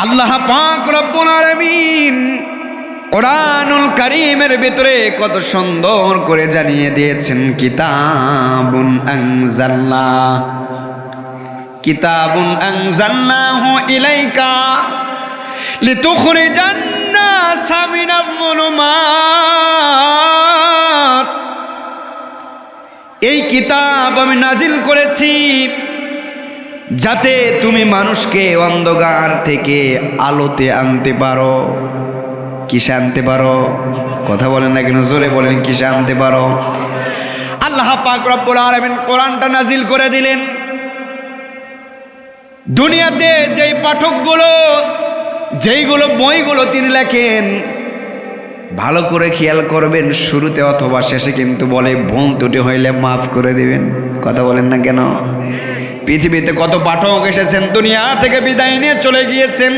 আল্লাহ পাক রব্বুল আলামিন কোরআনুল কারীমের ভিতরে কত সুন্দর করে জানিয়ে দিয়েছেন, কিতাবুন আনজালনাহু ইলাইকা লিতুখরিজান নাসা মিনাল যুলুমাত। এই কিতাব আমি নাজিল করেছি যাতে তুমি মানুষকে অন্ধকার থেকে আলোতে আনতে পারো। কিসে আনতে পারো? কথা বলেন না কেন, জোরে বলেন, কিসে আনতে পারো? আল্লাহ পাক রব্বুল আলামিন কোরআনটা নাজিল করে দিলেন। দুনিয়াতে যেই পাঠকগুলো, যেইগুলো বইগুলো তিনি লেখেন, ভালো করে খেয়াল করবেন, শুরুতে অথবা শেষে কিন্তু বলে ভুল ত্রুটি হইলে মাফ করে দিবেন। কথা বলেন না কেন? পৃথিবীতে কত পাঠক এসেছেন, দুনিয়া থেকে বিদায় নিয়ে চলে গিয়েছেন।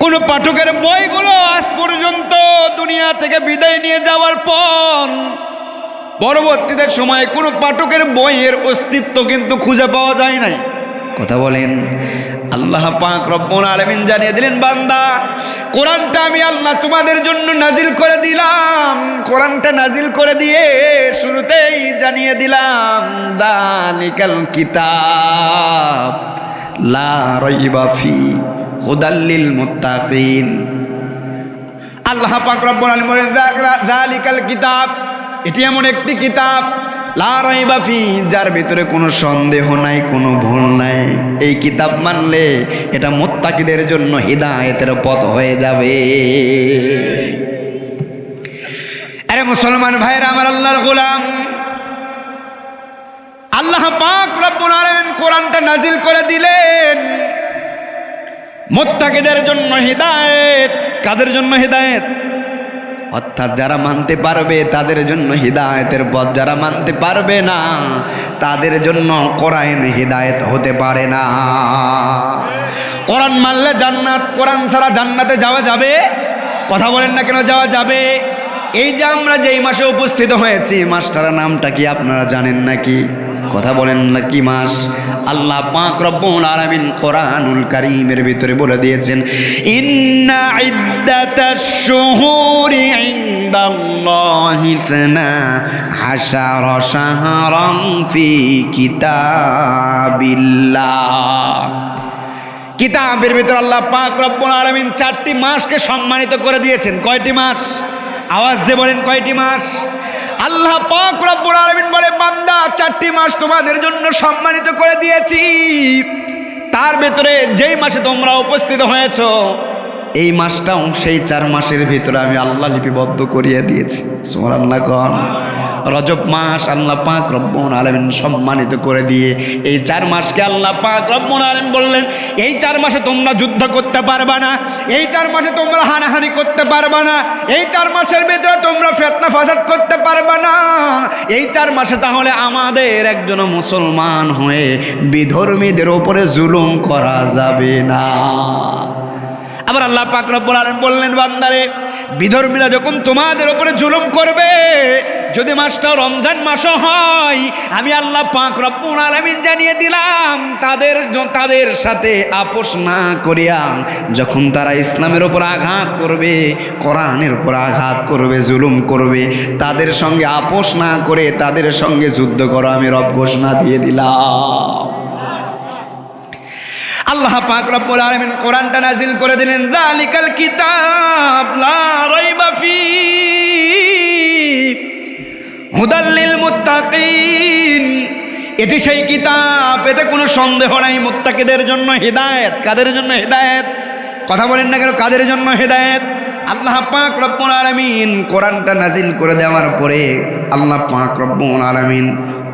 কোন পাঠকের বইগুলো আজ পর্যন্ত দুনিয়া থেকে বিদায় নিয়ে যাওয়ার পর পরবর্তীতে সময়ে কোনো পাঠকের বইয়ের অস্তিত্ব কিন্তু খুঁজে পাওয়া যায় নাই। কথা বলেন। আল্লাহ পাক রব্বুল আলামিন জানিয়ে দিলেন, বান্দা কোরআনটা আমি আল্লাহ তোমাদের জন্য নাজিল করে দিলাম। কোরআনটা নাজিল করে দিয়ে শুরুতেই জানিয়ে দিলাম, দালিকাল কিতাব লা রাইবা ফি হুদাল লিল মুত্তাকিন। আল্লাহ পাক রব্বুল আলামিন বলেন, যালিকাল কিতাব, এটি এমন একটি কিতাব, লা রাইবা ফি, যার ভিতরে কোনো সন্দেহ নাই, কোনো ভুল নাই। এই কিতাব মানলে এটা মুত্তাকিদের জন্য হিদায়াতের পথ হয়ে যাবে। আরে মুসলমান ভাইরা আমার, আল্লাহর গোলাম, আল্লাহ পাক রব্বুল আলামিন কোরআনটা নাজিল করে দিলেন মুত্তাকিদের জন্য হিদায়াত। কাদের জন্য হিদায়াত? অর্থাৎ যারা মানতে পারবে তাদের জন্য হিদায়াতের পথ, যারা মানতে পারবে না তাদের জন্য কোরআন হিদায়াত হতে পারে না। কোরআন মানলে জান্নাত, কোরআন ছাড়া জান্নাতে যাওয়া যাবে? কথা বলেন না কেন, যাওয়া যাবে? এই যে আমরা যেই মাসে উপস্থিত হয়েছি, মাসটার নামটা কি আপনারা জানেন নাকি? কথা বলেন না, কি মাস? আল্লাহ পাক রব্বুল আলামিন কোরআনুল কারীমের ভিতরে বলে দিয়েছেন, ইন্না ইদ্দাতাশ শুহুরি ইনদাল্লাহি 12 শাহরান ফি কিতাবিল্লাহ। কিতাবের ভিতরে আল্লাহ পাক রব্বুল আলামিন 4টি মাসকে সম্মানিত করে দিয়েছেন। কয়টি মাস? আওয়াজ দিয়ে বলেন, কয়টি মাস? আল্লাহ পাক রব্বুল আলামিন বলে, বান্দা 4টি মাস তোমাদের জন্য সম্মানিত করে দিয়েছি। তার ভেতরে যেই মাসে তোমরা উপস্থিত হয়েছো, এই মাসটাও সেই 4 মাসের ভিতরে আমি আল্লাহ লিপিবদ্ধ করিয়ে দিয়েছি। সুবহানাল্লাহ। কোন রজব মাস আল্লাহ পাক রব্বুল আলামিন সম্মানিত করে দিয়ে এই 4 মাসকে আল্লাহ পাক রব্বুল আলামিন বললেন, এই 4 মাসে তোমরা যুদ্ধ করতে পারবা না, এই 4 মাসে তোমরা হানাহানি করতে পারবা না, এই 4 মাসের ভিতরে তোমরা ফিতনা ফাসাদ করতে পারবা না। এই 4 মাসে তাহলে আমাদের একজন মুসলমান হয়ে বিধর্মীদের উপরে জুলুম করা যাবে না। আবার আল্লাহ পাক রব্বুল আলামিন বললেন, বান্দারে বিধর্মীরা যখন তোমাদের উপরে জুলুম করবে, যদি মাসটা রমজান মাসও হয়, আমি আল্লাহ পাক রব্বুল আলামিন জানিয়ে দিলাম, তাদের সাথে আপোষ না করিয়া যখন তারা ইসলামের উপর আঘাত করবে, কোরআনের উপর আঘাত করবে, জুলুম করবে, তাদের সঙ্গে আপোষ না করে তাদের সঙ্গে যুদ্ধ করো, আমি রব ঘোষণা দিয়ে দিলাম। আল্লাহ পাক রব্বুল আলামিন কোরআনটা নাজিল করে দিলেন, যালিকাল কিতাব লা রাইবা ফি হুদাল লিল মুত্তাকিন। এটি সেই কিতাব, এতে কোনো সন্দেহ নাই, মুত্তাকিদের জন্য হিদায়াত। কাদের জন্য হিদায়াত? কথা বলেন না কেন, কাদের জন্য হিদায়াত? আল্লাহ পাক রব্বুল আলামিন কোরআনটা নাজিল করে দেওয়ার পরে আল্লাহ পাক রব্বুল আলামিন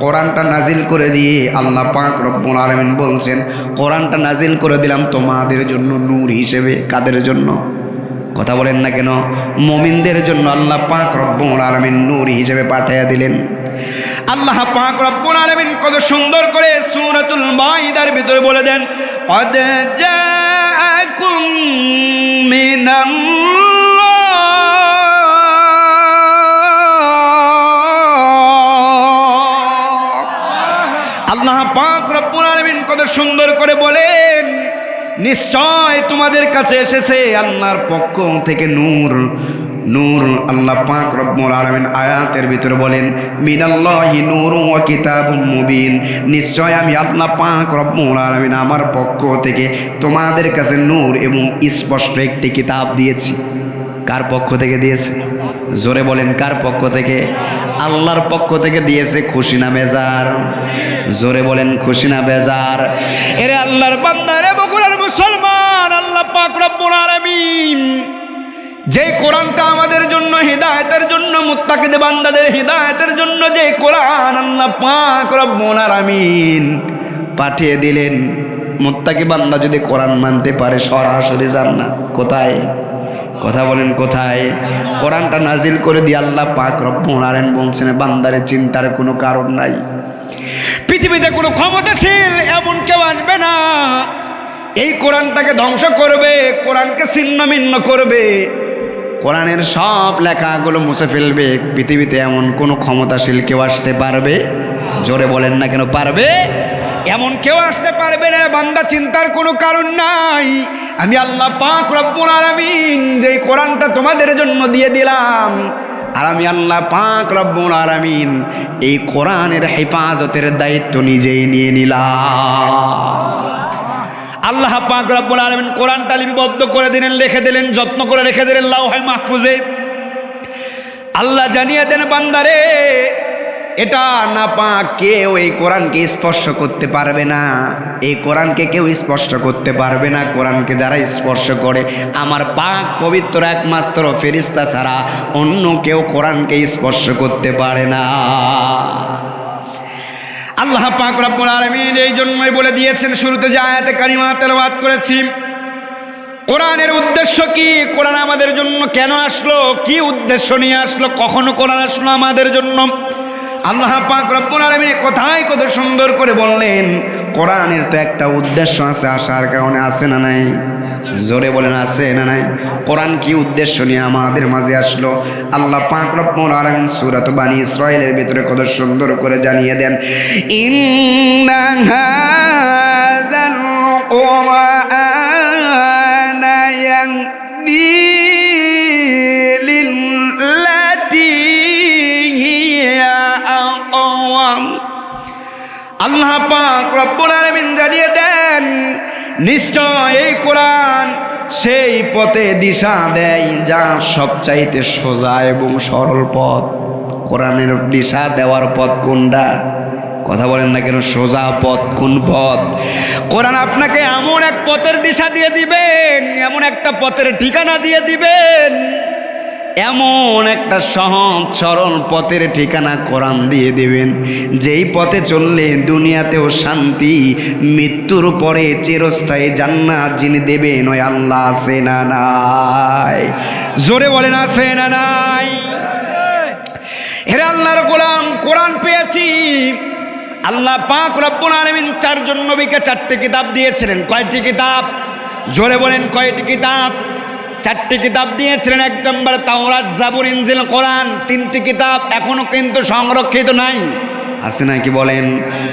কোরআনটা নাজিল করে দিয়ে আল্লাহ পাক রব্বুল আলামিন বলছেন, কোরআনটা নাজিল করে দিলাম তোমাদের জন্য নূর হিসেবে। কাদের জন্য? কথা বলেন না কেন, মুমিনদের জন্য আল্লাহ পাক রব্বুল আলামিন নূর হিসেবে পাঠিয়ে দিলেন। আল্লাহ পাক রব্বুল আলামিন কত সুন্দর করে সূরাতুল মাইদার ভিতরে বলে দেন, ক্বাদ জাআকুম আল্লাহ পাক রব্বুল আলামিন কত সুন্দর করে বলেন, নিশ্চয় তোমাদের কাছে এসেছে আল্লাহর পক্ষ থেকে নূর। নূর আল্লাহ পাক রব্বুল আলামিন আয়াতের ভিতরে বলেন মিনাল্লাহি নূরুন ওয়া কিতাবুম মুবিন, নিশ্চয় আমি আল্লাহ পাক রব্বুল আলামিন আমার পক্ষ থেকে তোমাদের কাছে নূর এবং স্পষ্ট একটি কিতাব দিয়েছি। কার পক্ষ থেকে দিয়েছে? জোরে বলেন, কার পক্ষ থেকে? আল্লাহর পক্ষ থেকে দিয়েছে। খুশি না বেজার? জোরে বলেন, খুশি না বেজার? এরে আল্লাহর বান্দা, রে বগুড়ার মুসলমান, আল্লাহ পাক রব্বুল আলামিন যে কোরআনটা আমাদের জন্য হিদায়াতের জন্য, মুত্তাকিদ বান্দাদের হিদায়াতের জন্য যে কোরআন আল্লাহ পাক রব্বুল আলামিন পাঠিয়ে দিলেন, মুত্তাকি বান্দা যদি কোরআন মানতে পারে সরাসরি জান্নাত। কোথায়? কথা বলেন, কোথায়? কোরআনটা নাজিল করে দিয়ে আল্লাহ পাক রব্বুল আলামিন বলছেন বান্দারে চিন্তার কোনো কারণ নাই। পৃথিবীতে কোনো ক্ষমতাশীল এমন কেউ আসবে না এই কোরআনটাকে ধ্বংস করবে, কোরআনকে ছিন্নভিন্ন করবে, কোরআনের সব লেখাগুলো মুছে ফেলবে। পৃথিবীতে এমন কোনো ক্ষমতাশীল কেউ আসতে পারবে? জোরে বলেন না কেন, পারবে? এমন কেউ আসতে পারবে না। বান্দা চিন্তার কোনো কারণ নাই। আমি আল্লাহ পাক রব্বুল আলামিন যেই কোরআনটা তোমাদের জন্য দিয়ে দিলাম, আর আমি আল্লাহ পাক রব্বুল আলামিন এই কোরআনের হেফাজতের দায়িত্ব নিজেই নিয়ে নিলাম। আল্লাহ পাক রব্বুল আলামিন কোরআনটা লিপিবদ্ধ করে দিলেন, লিখে দিলেন, যত্ন করে রেখে দিলেন লাওহে মাহফুজে। আল্লাহ জানিয়ে দেন বান্দারে এটা না পাক কেউ এই কোরআনকে স্পর্শ করতে পারবে না, এই কোরআনকে কেউ স্পর্শ করতে পারবে না। কোরআনকে যারা স্পর্শ করে আমার পাক পবিত্র একমাত্র ফেরেশতা ছাড়া অন্য কেউ কোরআনকে স্পর্শ করতে পারে না। আল্লাহ পাক রব্বুল আলামিন এই জন্যই বলে দিয়েছেন শুরুতে যে আয়াতে কারিমা তেলাওয়াত করেছি, কোরআনের উদ্দেশ্য কি, কোরআন আমাদের জন্য কেন আসলো, কি উদ্দেশ্য নিয়ে আসলো, কখনো কোরআন আসলো আমাদের জন্য। আল্লাহ পাক রব্বুল আলামিন কোথায় কত সুন্দর করে বললেন কোরআনের তো একটা উদ্দেশ্য আছে, আসার কারণে আছে না নাই? জোরে বলেন, আছে না নাই? কোরআন কি উদ্দেশ্য নিয়ে আমাদের মাঝে আসলো? আল্লাহ পাক রব্বুল আলামিন সূরা বানী ইসরাঈলের ভিতরে কত সুন্দর করে জানিয়ে দেন ইন্না হাযাল কুরআনা ইয়াহদি লিল্লাতী হিয়া আকওয়াম। আল্লাহ পাক রব্বুল আলামিন জানিয়ে দেন নিশ্চয় এই কোরআন সেই পথে দিশা দেয় যা সবচাইতে সোজা এবং সরল পথ। কোরআনের দিশা দেওয়ার পথ কোনটা? কথা বলেন না কেন, সোজা পথ কোন পথ? কোরআন আপনাকে এমন এক পথের দিশা দিয়ে দিবেন, এমন একটা পথের ঠিকানা দিয়ে দিবেন, এমন একটা সহজ সরল পথের ঠিকানা কোরআন দিয়ে দিবেন, যেই পথে চললে দুনিয়াতেও শান্তি, মৃত্যুর পরে চিরস্থায়ী জান্নাত যিনি দেবেন ওই আল্লাহ আছে না নাই? জোরে বলেন, আছে না নাই? হেরে আল্লাহর গোলাম, কোরআন পেয়েছি। আল্লাহ পাক রব্বুল আলামিন চারজন নবীকে চারটি কিতাব দিয়েছিলেন। কয়টি কিতাব? জোরে বলেন, কয়টি কিতাব? চারটি কিতাব দিয়েছিলেন। এক নম্বর তাওরাত, জাবুর, ইনজিল, কোরআন। তিনটি কিতাব এখনো কিন্তু সংরক্ষিত নাই, আছে নাকি বলেন?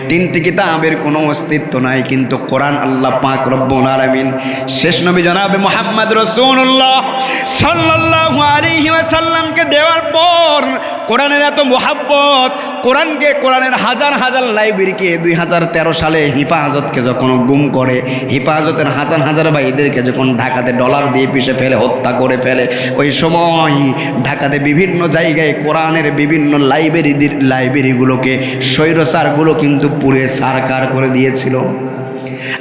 তিনটি কিতাবের কোনো অস্তিত্ব নাই, কিন্তু কোরআন আল্লাহ পাক রব্বুল আলামিন শেষ নবী জনাবে মুহাম্মদ রাসূলুল্লাহ সাল্লাল্লাহু আলাইহি ওয়াসাল্লামকে দেওয়ার পর কোরআনের এত মুহাব্বত, কোরআনকে, কোরআনের হাজার হাজার লাইব্রেরিকে 2013 সালে হেফাজতকে যখন গুম করে, হেফাজতের হাজার হাজার ভাইদেরকে যখন ঢাকাতে ডলার দিয়ে পিষে ফেলে, হত্যা করে ফেলে, ওই সময় ঢাকাতে বিভিন্ন জায়গায় কোরআনের বিভিন্ন লাইব্রেরিগুলোকে স্বৈরচারগুলো কিন্তু পুড়ে সারকার করে দিয়েছিল।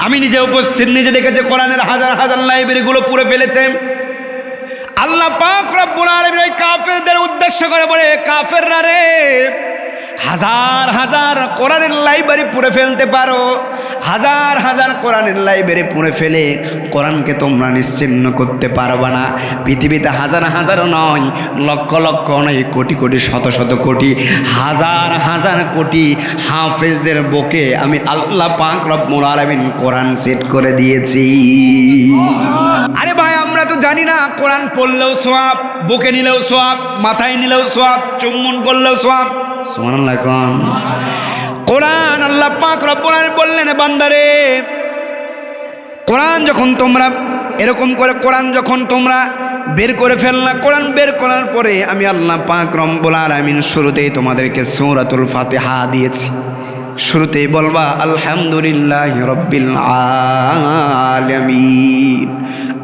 আমি নিজে উপস্থিত, নিজে দেখেছি কোরআনের হাজার হাজার লাইব্রেরিগুলো পুড়ে ফেলেছে। আল্লাহ পাক রব্বুল আলামিন ওই কাফেরদের উদ্দেশ্য করে বলে, কাফেররা রে, হাজার হাজার কোরআনের লাইব্রেরি পুড়ে ফেলতে পারো, হাজার হাজার কোরআনের লাইব্রেরি পুড়ে ফেলে কোরআনকে তোমরা নিশ্চিহ্ন করতে পারবা না। পৃথিবীতে হাজার হাজার নয়, লক্ষ লক্ষ নয়, কোটি কোটি, শত শত কোটি, হাজার হাজার কোটি হাফেজদের বুকে আমি আল্লাহ পাক রব্বুল আলামিন কোরআন সেট করে দিয়েছি। আরে ভাই, আমরা তো জানি না কোরআন পড়লেও সওয়াব, বুকে নিলেও সওয়াব, মাথায় নিলেও সওয়াব, চুম্বন করলেও সওয়াব। সুবহানাল্লাহ। কোন কোরআন আল্লাহ পাক রব্বুল আলামিন বললেন বান্দারে কোরআন যখন তোমরা এরকম করে কোরআন যখন তোমরা বের করে ফেললা, কোরআন বের করার পরে আমি আল্লাহ পাক রব্বুল আলামিন শুরুতেই তোমাদেরকে সূরাতুল ফাতিহা দিয়েছি। শুরুতেই বলবা আলহামদুলিল্লাহি রাব্বিল আলামিন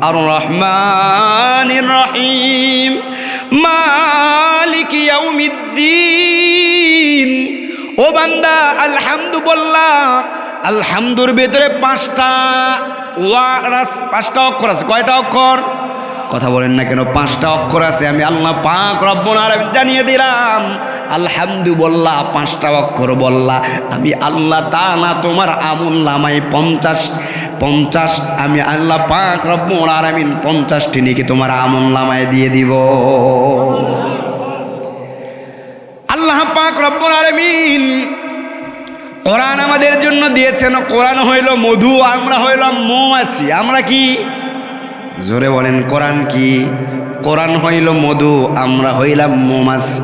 আর রহমানির রহিম মালিকি ইয়াউমিদ্দিন। ও বান্দা আলহামদু বললা, আলহামদুর ভিতরে পাঁচটা অক্ষর আছে। কয়টা অক্ষর? কথা বলেন না কেন? পাঁচটা অক্ষর আছে। আমি আল্লাহ পাক রব্বুল আলামিন জানিয়ে দিলাম, আলহামদু বললা, পাঁচটা অক্ষর বললা, আমি আল্লাহ তাআলা তোমার আমল নামায় 50 আমি আল্লাহ পাক রব্বুল আলামিন 50টি নেকি তোমার আমল নামায় দিয়ে দিব। আল্লাহ পাক রব্বুল আলামিন কোরআন আমাদের জন্য দিয়েছেন। কোরআন হইল মধু, আমরা হইলাম মৌমাছি। আমরা কি? জোরে বলেন, কোরআন কি? কোরআন হইল মধু, আমরা হইলাম মৌমাছি।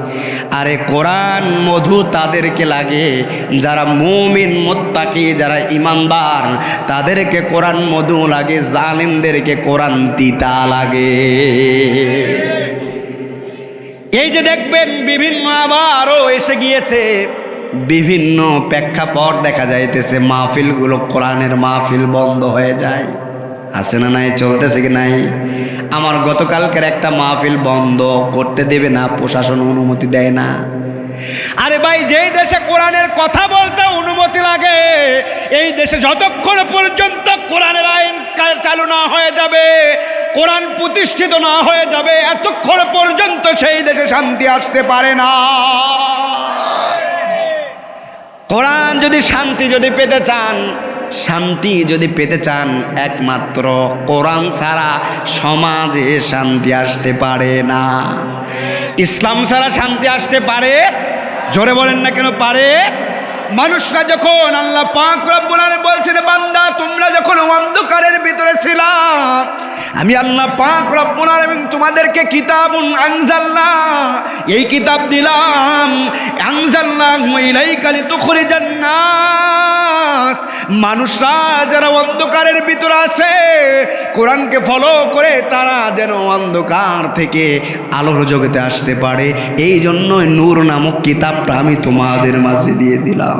আরে কোরআন মধু তাদেরকে লাগে যারা মুমিন মুত্তাকি, যারা ইমানদার, তাদেরকে কোরআন মধু লাগে। জালিমদেরকে কোরআন তিতা লাগে। এই যে দেখবেন বিভিন্ন আবারও এসে গিয়েছে, বিভিন্ন প্রেক্ষাপট দেখা যাইতেছে, মাহফিলগুলো কোরআনের মাহফিল বন্ধ হয়ে যায়। আছে না নাই? চলতেছে কি নাই? আমার গতকালকের একটা মাহফিল বন্ধ করতে দেবে না, প্রশাসন অনুমতি দেয় না। আরে ভাই, যেই দেশে কোরআনের কথা বলতে অনুমতি লাগে, এই দেশে যতক্ষণ পর্যন্ত কোরআনের আইন চালু না হয়ে যাবে, কোরআন প্রতিষ্ঠিত না হয়ে যাবে, এতক্ষণ পর্যন্ত সেই দেশে শান্তি আসতে পারে না। কোরআন যদি শান্তি পেতে চান, শান্তি যদি পেতে চান, একমাত্র কোরআন ছাড়া সমাজে শান্তি আসতে পারে না। ইসলাম ছাড়া শান্তি আসতে পারে? জোরে বলেন না কেন পারে? মানুষরা যখন আল্লাহ পাক রব্বুল আলামিন বলছেন, বান্দা তোমরা যখন অন্ধকারের ভিতরে ছিলা, আমি আল্লাহ পাক রব্বুল আলামিন তোমাদেরকে কিতাবুন আনজালনা, এই কিতাব দিলাম, আনজালনাহু ইলাইকা লিতুখরিজান নাস। মানুষরা যারা অন্ধকারের ভিতরে আছে, কোরআনকে ফলো করে তারা যেন অন্ধকার থেকে আলোর জগতে আসতে পারে, এই জন্যই নূর নামক কিতাবটা আমি তোমাদের মাঝে দিয়ে দিলাম।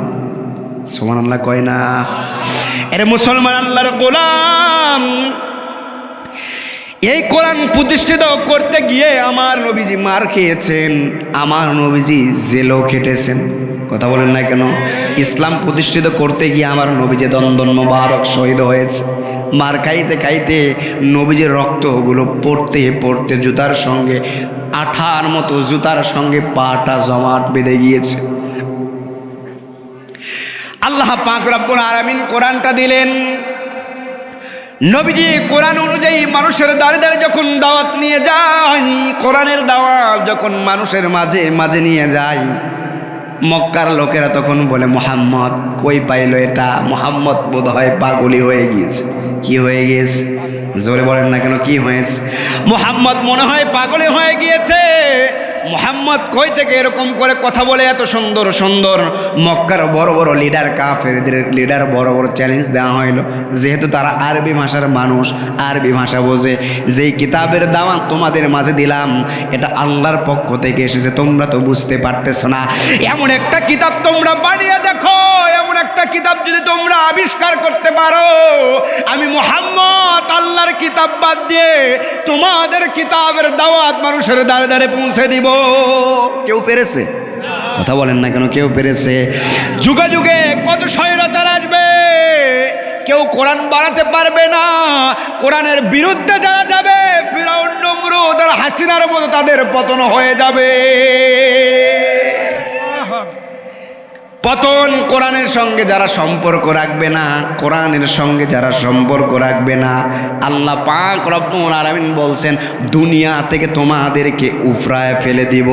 সুবহানাল্লাহ কয় না? এর মুসলমান আল্লাহর গোলাম, এই কোরআন প্রতিষ্ঠিত করতে গিয়ে আমার নবীজি মার খেয়েছেন, আমার নবীজি জেলও খেটেছেন। কথা বলেন না কেন? ইসলাম প্রতিষ্ঠিত করতে গিয়ে আমার নবীজি দন্দন মোবারক শহীদ হয়েছে। মার খাইতে খাইতে নবীজির রক্তগুলো পড়তে পড়তে জুতার সঙ্গে, আঠার মতো জুতার সঙ্গে পাটা জমাট বেঁধে গিয়েছে। আল্লাহ পাক রব্বুল আলামিন কোরআনটা দিলেন। নবীজি কোরআন অনুযায়ী মানুষের দ্বারে দ্বারে যখন দাওয়াত নিয়ে যায়, কোরআনের দাওয়াত যখন মানুষের মাঝে মাঝে নিয়ে যায়, মক্কার লোকেরা তখন বলে, মুহাম্মদ কই পাইলো এটা? মুহাম্মদ বোধ হয় পাগলি হয়ে গিয়েছে। কি হয়ে গিয়েছে? জোরে বলেন না কেন? কি হয়েছে? মুহাম্মদ মনে হয় পাগলি হয়ে গিয়েছে। মুহাম্মদ কই থেকে এরকম করে কথা বলে এত সুন্দর সুন্দর? মক্কার বড় বড় লিডার, কাফেরদের লিডার বড় বড় চ্যালেঞ্জ দেওয়া হইল, যেহেতু তারা আরবি ভাষার মানুষ, আরবি ভাষা বোঝে। যেই কিতাবের দাওয়াত তোমাদের মাঝে দিলাম, এটা আল্লাহর পক্ষ থেকে এসেছে, তোমরা তো বুঝতে পারতেছো না। এমন একটা কিতাব তোমরা বানিয়ে দেখো, এমন একটা কিতাব যদি তোমরা আবিষ্কার করতে পারো, আমি মুহাম্মদ আল্লাহর কিতাব বাদ দিয়ে তোমাদের কিতাবের দাওয়াত মানুষের দ্বারে দ্বারে পৌঁছে দিব। কেউ পেরেছে? কথা বলেন না কেন? কেউ পেরেছে? যুগে যুগে কত স্বৈরাচার আসবে, কেউ কোরআন বানাতে পারবে না। কোরআনের বিরুদ্ধে যারা যাবে, ফিরাউন, নমরুদ আর হাসিনার মতো তাদের পতন হয়ে যাবে। পতন। কোরআনের সঙ্গে যারা সম্পর্ক রাখবে না, কোরআনের সঙ্গে যারা সম্পর্ক রাখবে না, আল্লাহ পাক রব্বুল আলামিন বলছেন, দুনিয়া থেকে তোমাদেরকে উফরায় ফেলে দিব।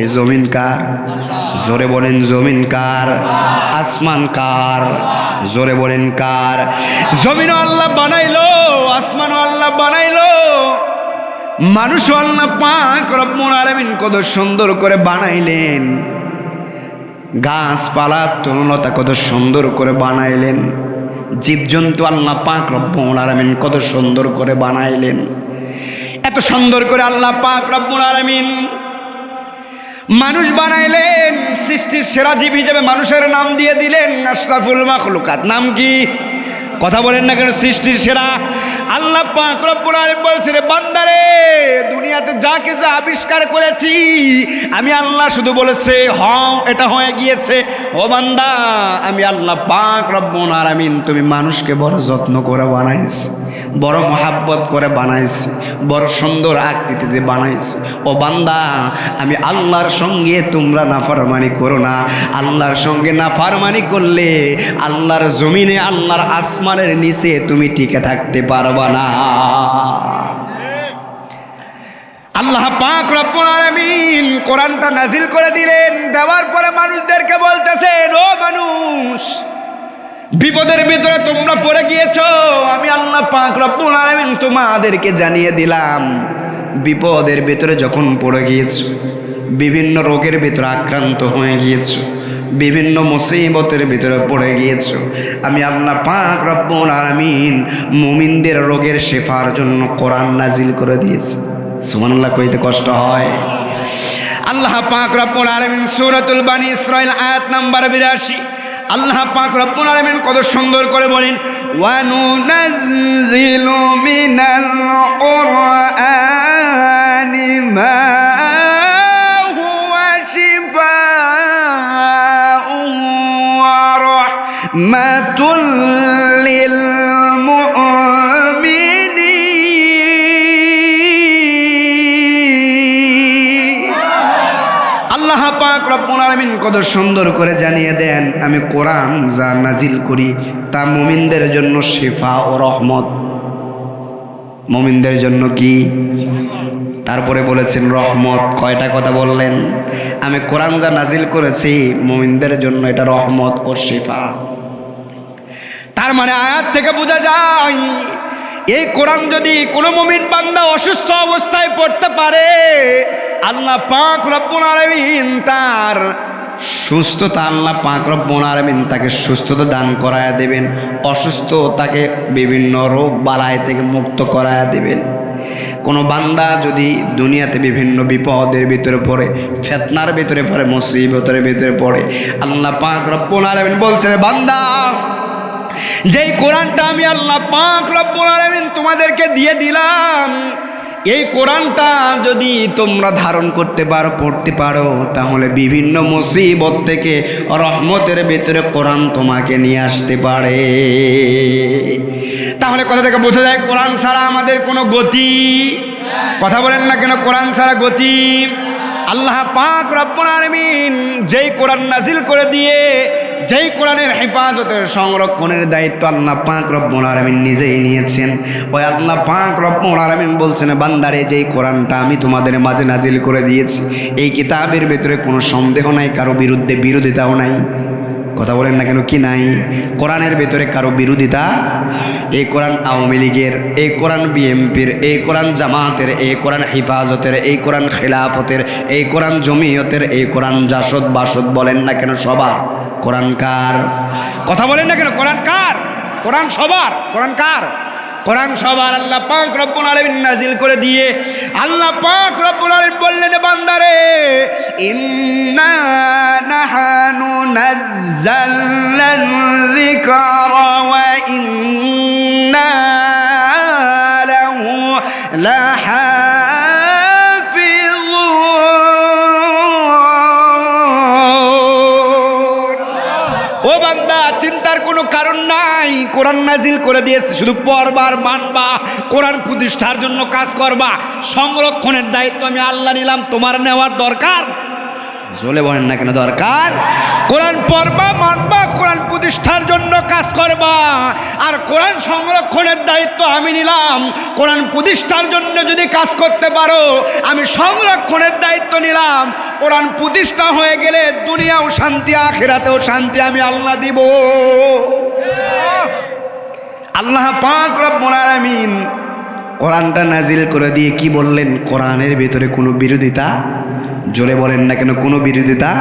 এই জমিন কার? জোরে বলেন, জমিন কার? আসমান কার? জোরে বলেন কার? জমিনও আল্লাহ বানাইলো, আসমানও আল্লাহ বানাইলো, মানুষও আল্লাহ পাক রব্বুল আলামিন কত সুন্দর করে বানাইলেন। গাছপালা তরুণতা কত সুন্দর করে বানাইলেন। জীবজন্তু আল্লাহ পাক রব্বুল আলামিন কত সুন্দর করে বানাইলেন। এত সুন্দর করে আল্লাহ পাক রব্বুল আলামিন মানুষ বানাইলেন। সৃষ্টির সেরা জীব হিসেবে মানুষের নাম দিয়ে দিলেন আশরাফুল মাখলুকাত। নাম কি? কথা বলেন না কেন? সৃষ্টির সেরা। আল্লাহ পাক রব্বুল আলামিন বলছেন, বান্দারে দুনিয়াতে যা কিছু আবিষ্কার করেছি আমি আল্লাহ শুধু বলেছে এটা হয়ে গিয়েছে। ও বান্দা, আমি আল্লাহ পাক রব্বুল আলামিন তুমি মানুষকে বড় যত্ন করে বানাইছি, বড় মহাব্বত করে বানাইছি, বড় সুন্দর আকৃতিতে বানাইছি। ও বান্দা, আমি আল্লাহর সঙ্গে তোমরা নাফরমানি করো না। আল্লাহর সঙ্গে নাফরমানি করলে আল্লাহর জমিনে, আল্লাহর আসমানের নিচে তুমি টিকে থাকতে পারবা না। আল্লাহ পাক রব্বুল আলামিন কোরআনটা নাজিল করে দিলেন। দেওয়ার পরে মানুষদেরকে বলতেছেন, ও মানুষ, বিপদের ভিতরে তোমরা পড়ে গিয়েছো, আমি আল্লাহ পাক রব্বুল আলামিন তোমাদেরকে জানিয়ে দিলাম। বিপদের ভিতরে যখন পড়ে গিয়েছো, বিভিন্ন রোগের ভিতরে আক্রান্ত হয়ে গিয়েছো, বিভিন্ন মুসিবতের ভিতরে পড়ে গিয়েছো, আমি আল্লাহ পাক রব্বুল আলামিন মুমিনদের রোগের শেফার জন্য কোরআন নাজিল করে দিয়েছে। সুবহানাল্লাহ কইতে কষ্ট হয়। আল্লাহ পাক রব্বুল আলামিন সূরাতুল বানি ইসরাইল আয়াত নাম্বার 82 আল্লাহ পাক রব্বুল আলামিন কত সুন্দর করে বলেন, ওয়া নুনাজ্জিলু মিনাল কুরআনি মা হুয়া শিফাউন ওয়া রাহমাতুল লিল আল্লাহ পাক রব্বুল আলামিন কত সুন্দর করে জানিয়ে দেন, আমি কোরআন যা নাজিল করি তা মুমিনদের জন্য শিফা ও রহমত। মুমিনদের জন্য কি? তারপরে বলেছেন রহমত। কয়টা কথা বললেন? আমি কোরআন যা নাজিল করেছি মুমিনদের জন্য এটা রহমত ও শিফা। তার মানে আয়াত থেকে বোঝা যায় এই কোরআন যদি কোনো মুমিন বান্দা অসুস্থ অবস্থায় পড়তে পারে, আল্লাহ পাক রব্বুল আলামিন তার সুস্থতা, আল্লাহ পাক রব্বুল আলামিন তাকে সুস্থতা দান করায়া দেবেন, অসুস্থ তাকে বিভিন্ন রোগ বালাই থেকে মুক্ত করায়া দেবেন। কোনো বান্দা যদি দুনিয়াতে বিভিন্ন বিপদের ভিতরে পড়ে, ফিতনার ভিতরে পড়ে, মুসিবতের ভিতরে পড়ে, আল্লাহ পাক রব্বুল আলামিন বলছেন, বান্দা যেই কোরআনটা আমি আল্লাহ পাক রব্বুল আলামিন তোমাদেরকে দিয়ে দিলাম, এই কোরআনটা যদি তোমরা ধারণ করতে পারো, পড়তে পারো, তাহলে বিভিন্ন মুসিবত থেকে রহমতের ভিতরে কোরআন তোমাকে নিয়ে আসতে পারে। তাহলে কথা থেকে বোঝা যায় কোরআন ছাড়া আমাদের কোনো গতি। কথা বলেন না কেন? কোরআন ছাড়া গতি। আল্লাহ পাক রব্বুল আলামিন যেই কোরআন নাজিল করে দিয়ে যেই কোরআনের হেফাজতের সংরক্ষণের দায়িত্ব আল্লাহ পাক রব্বুল আলামিন নিজেই নিয়েছেন, ওই আল্লাহ পাক রব্বুল আলামিন বলছেন, বান্দারে যেই কোরআনটা আমি তোমাদের মাঝে নাজিল করে দিয়েছি, এই কিতাবের ভিতরে কোনো সন্দেহ নাই, কারো বিরুদ্ধে বিরোধিতাও নাই। কথা বলেন না কেন? কি নাই? কোরআনের ভেতরে কারো বিরোধিতা। এই কোরআন আওয়ামী লীগের, এই কোরআন বিএমপির, এই কোরআন জামাতের, এই কোরআন হেফাজতের, এই কোরআন খেলাফতের, এই কোরআন জমিয়তের, এই কোরআন জাসদ বাসদ বলেন না কেন, সবার। কোরআন কার? কথা বলেন না কেন? কোরআন কার? কোরআন সবার। কোরআন কার? কোরআন সবার। আল্লাহ পাক রব্বুল আলামিন নাজিল করে দিয়ে আল্লাহ পাক রব্বুল আলামিন বললেন, বান্দারে ইন্না নাহানু নাযালনাল যিকরা ওয়া ইন্না লাহু লাহাফিজুন। ও বান্দা, চিন্তার কোনো কারণ নাই। কোরআন নাজিল করে দিয়েছে, শুধু পড়বার, মানবা, কোরআন প্রতিষ্ঠার জন্য কাজ করবা। সংরক্ষণের দায়িত্ব আমি আল্লাহ নিলাম, তোমার নেওয়ার দরকার? জলে বলেন না কেন দরকার? কোরআন পড়বা, মানবা, কোরআন প্রতিষ্ঠার জন্য কাজ করবা। আর কোরআন সংরক্ষণের দায়িত্ব আমি নিলাম। কোরআন প্রতিষ্ঠার জন্য যদি কাজ করতে পারো, আমি সংরক্ষণের দায়িত্ব নিলাম। কোরআন প্রতিষ্ঠা হয়ে গেলে দুনিয়াও শান্তি, আখিরাতেও শান্তি আমি আল্লাহ দিব। আল্লাহ পাক রব্বুল আলামিন কোরআনটা নাজিল করে দিয়ে কি বললেন? কোরআনের ভিতরে কোনো বিরোধিতা, জোরে বলেন না কেন, কোনো বিরোধিতা।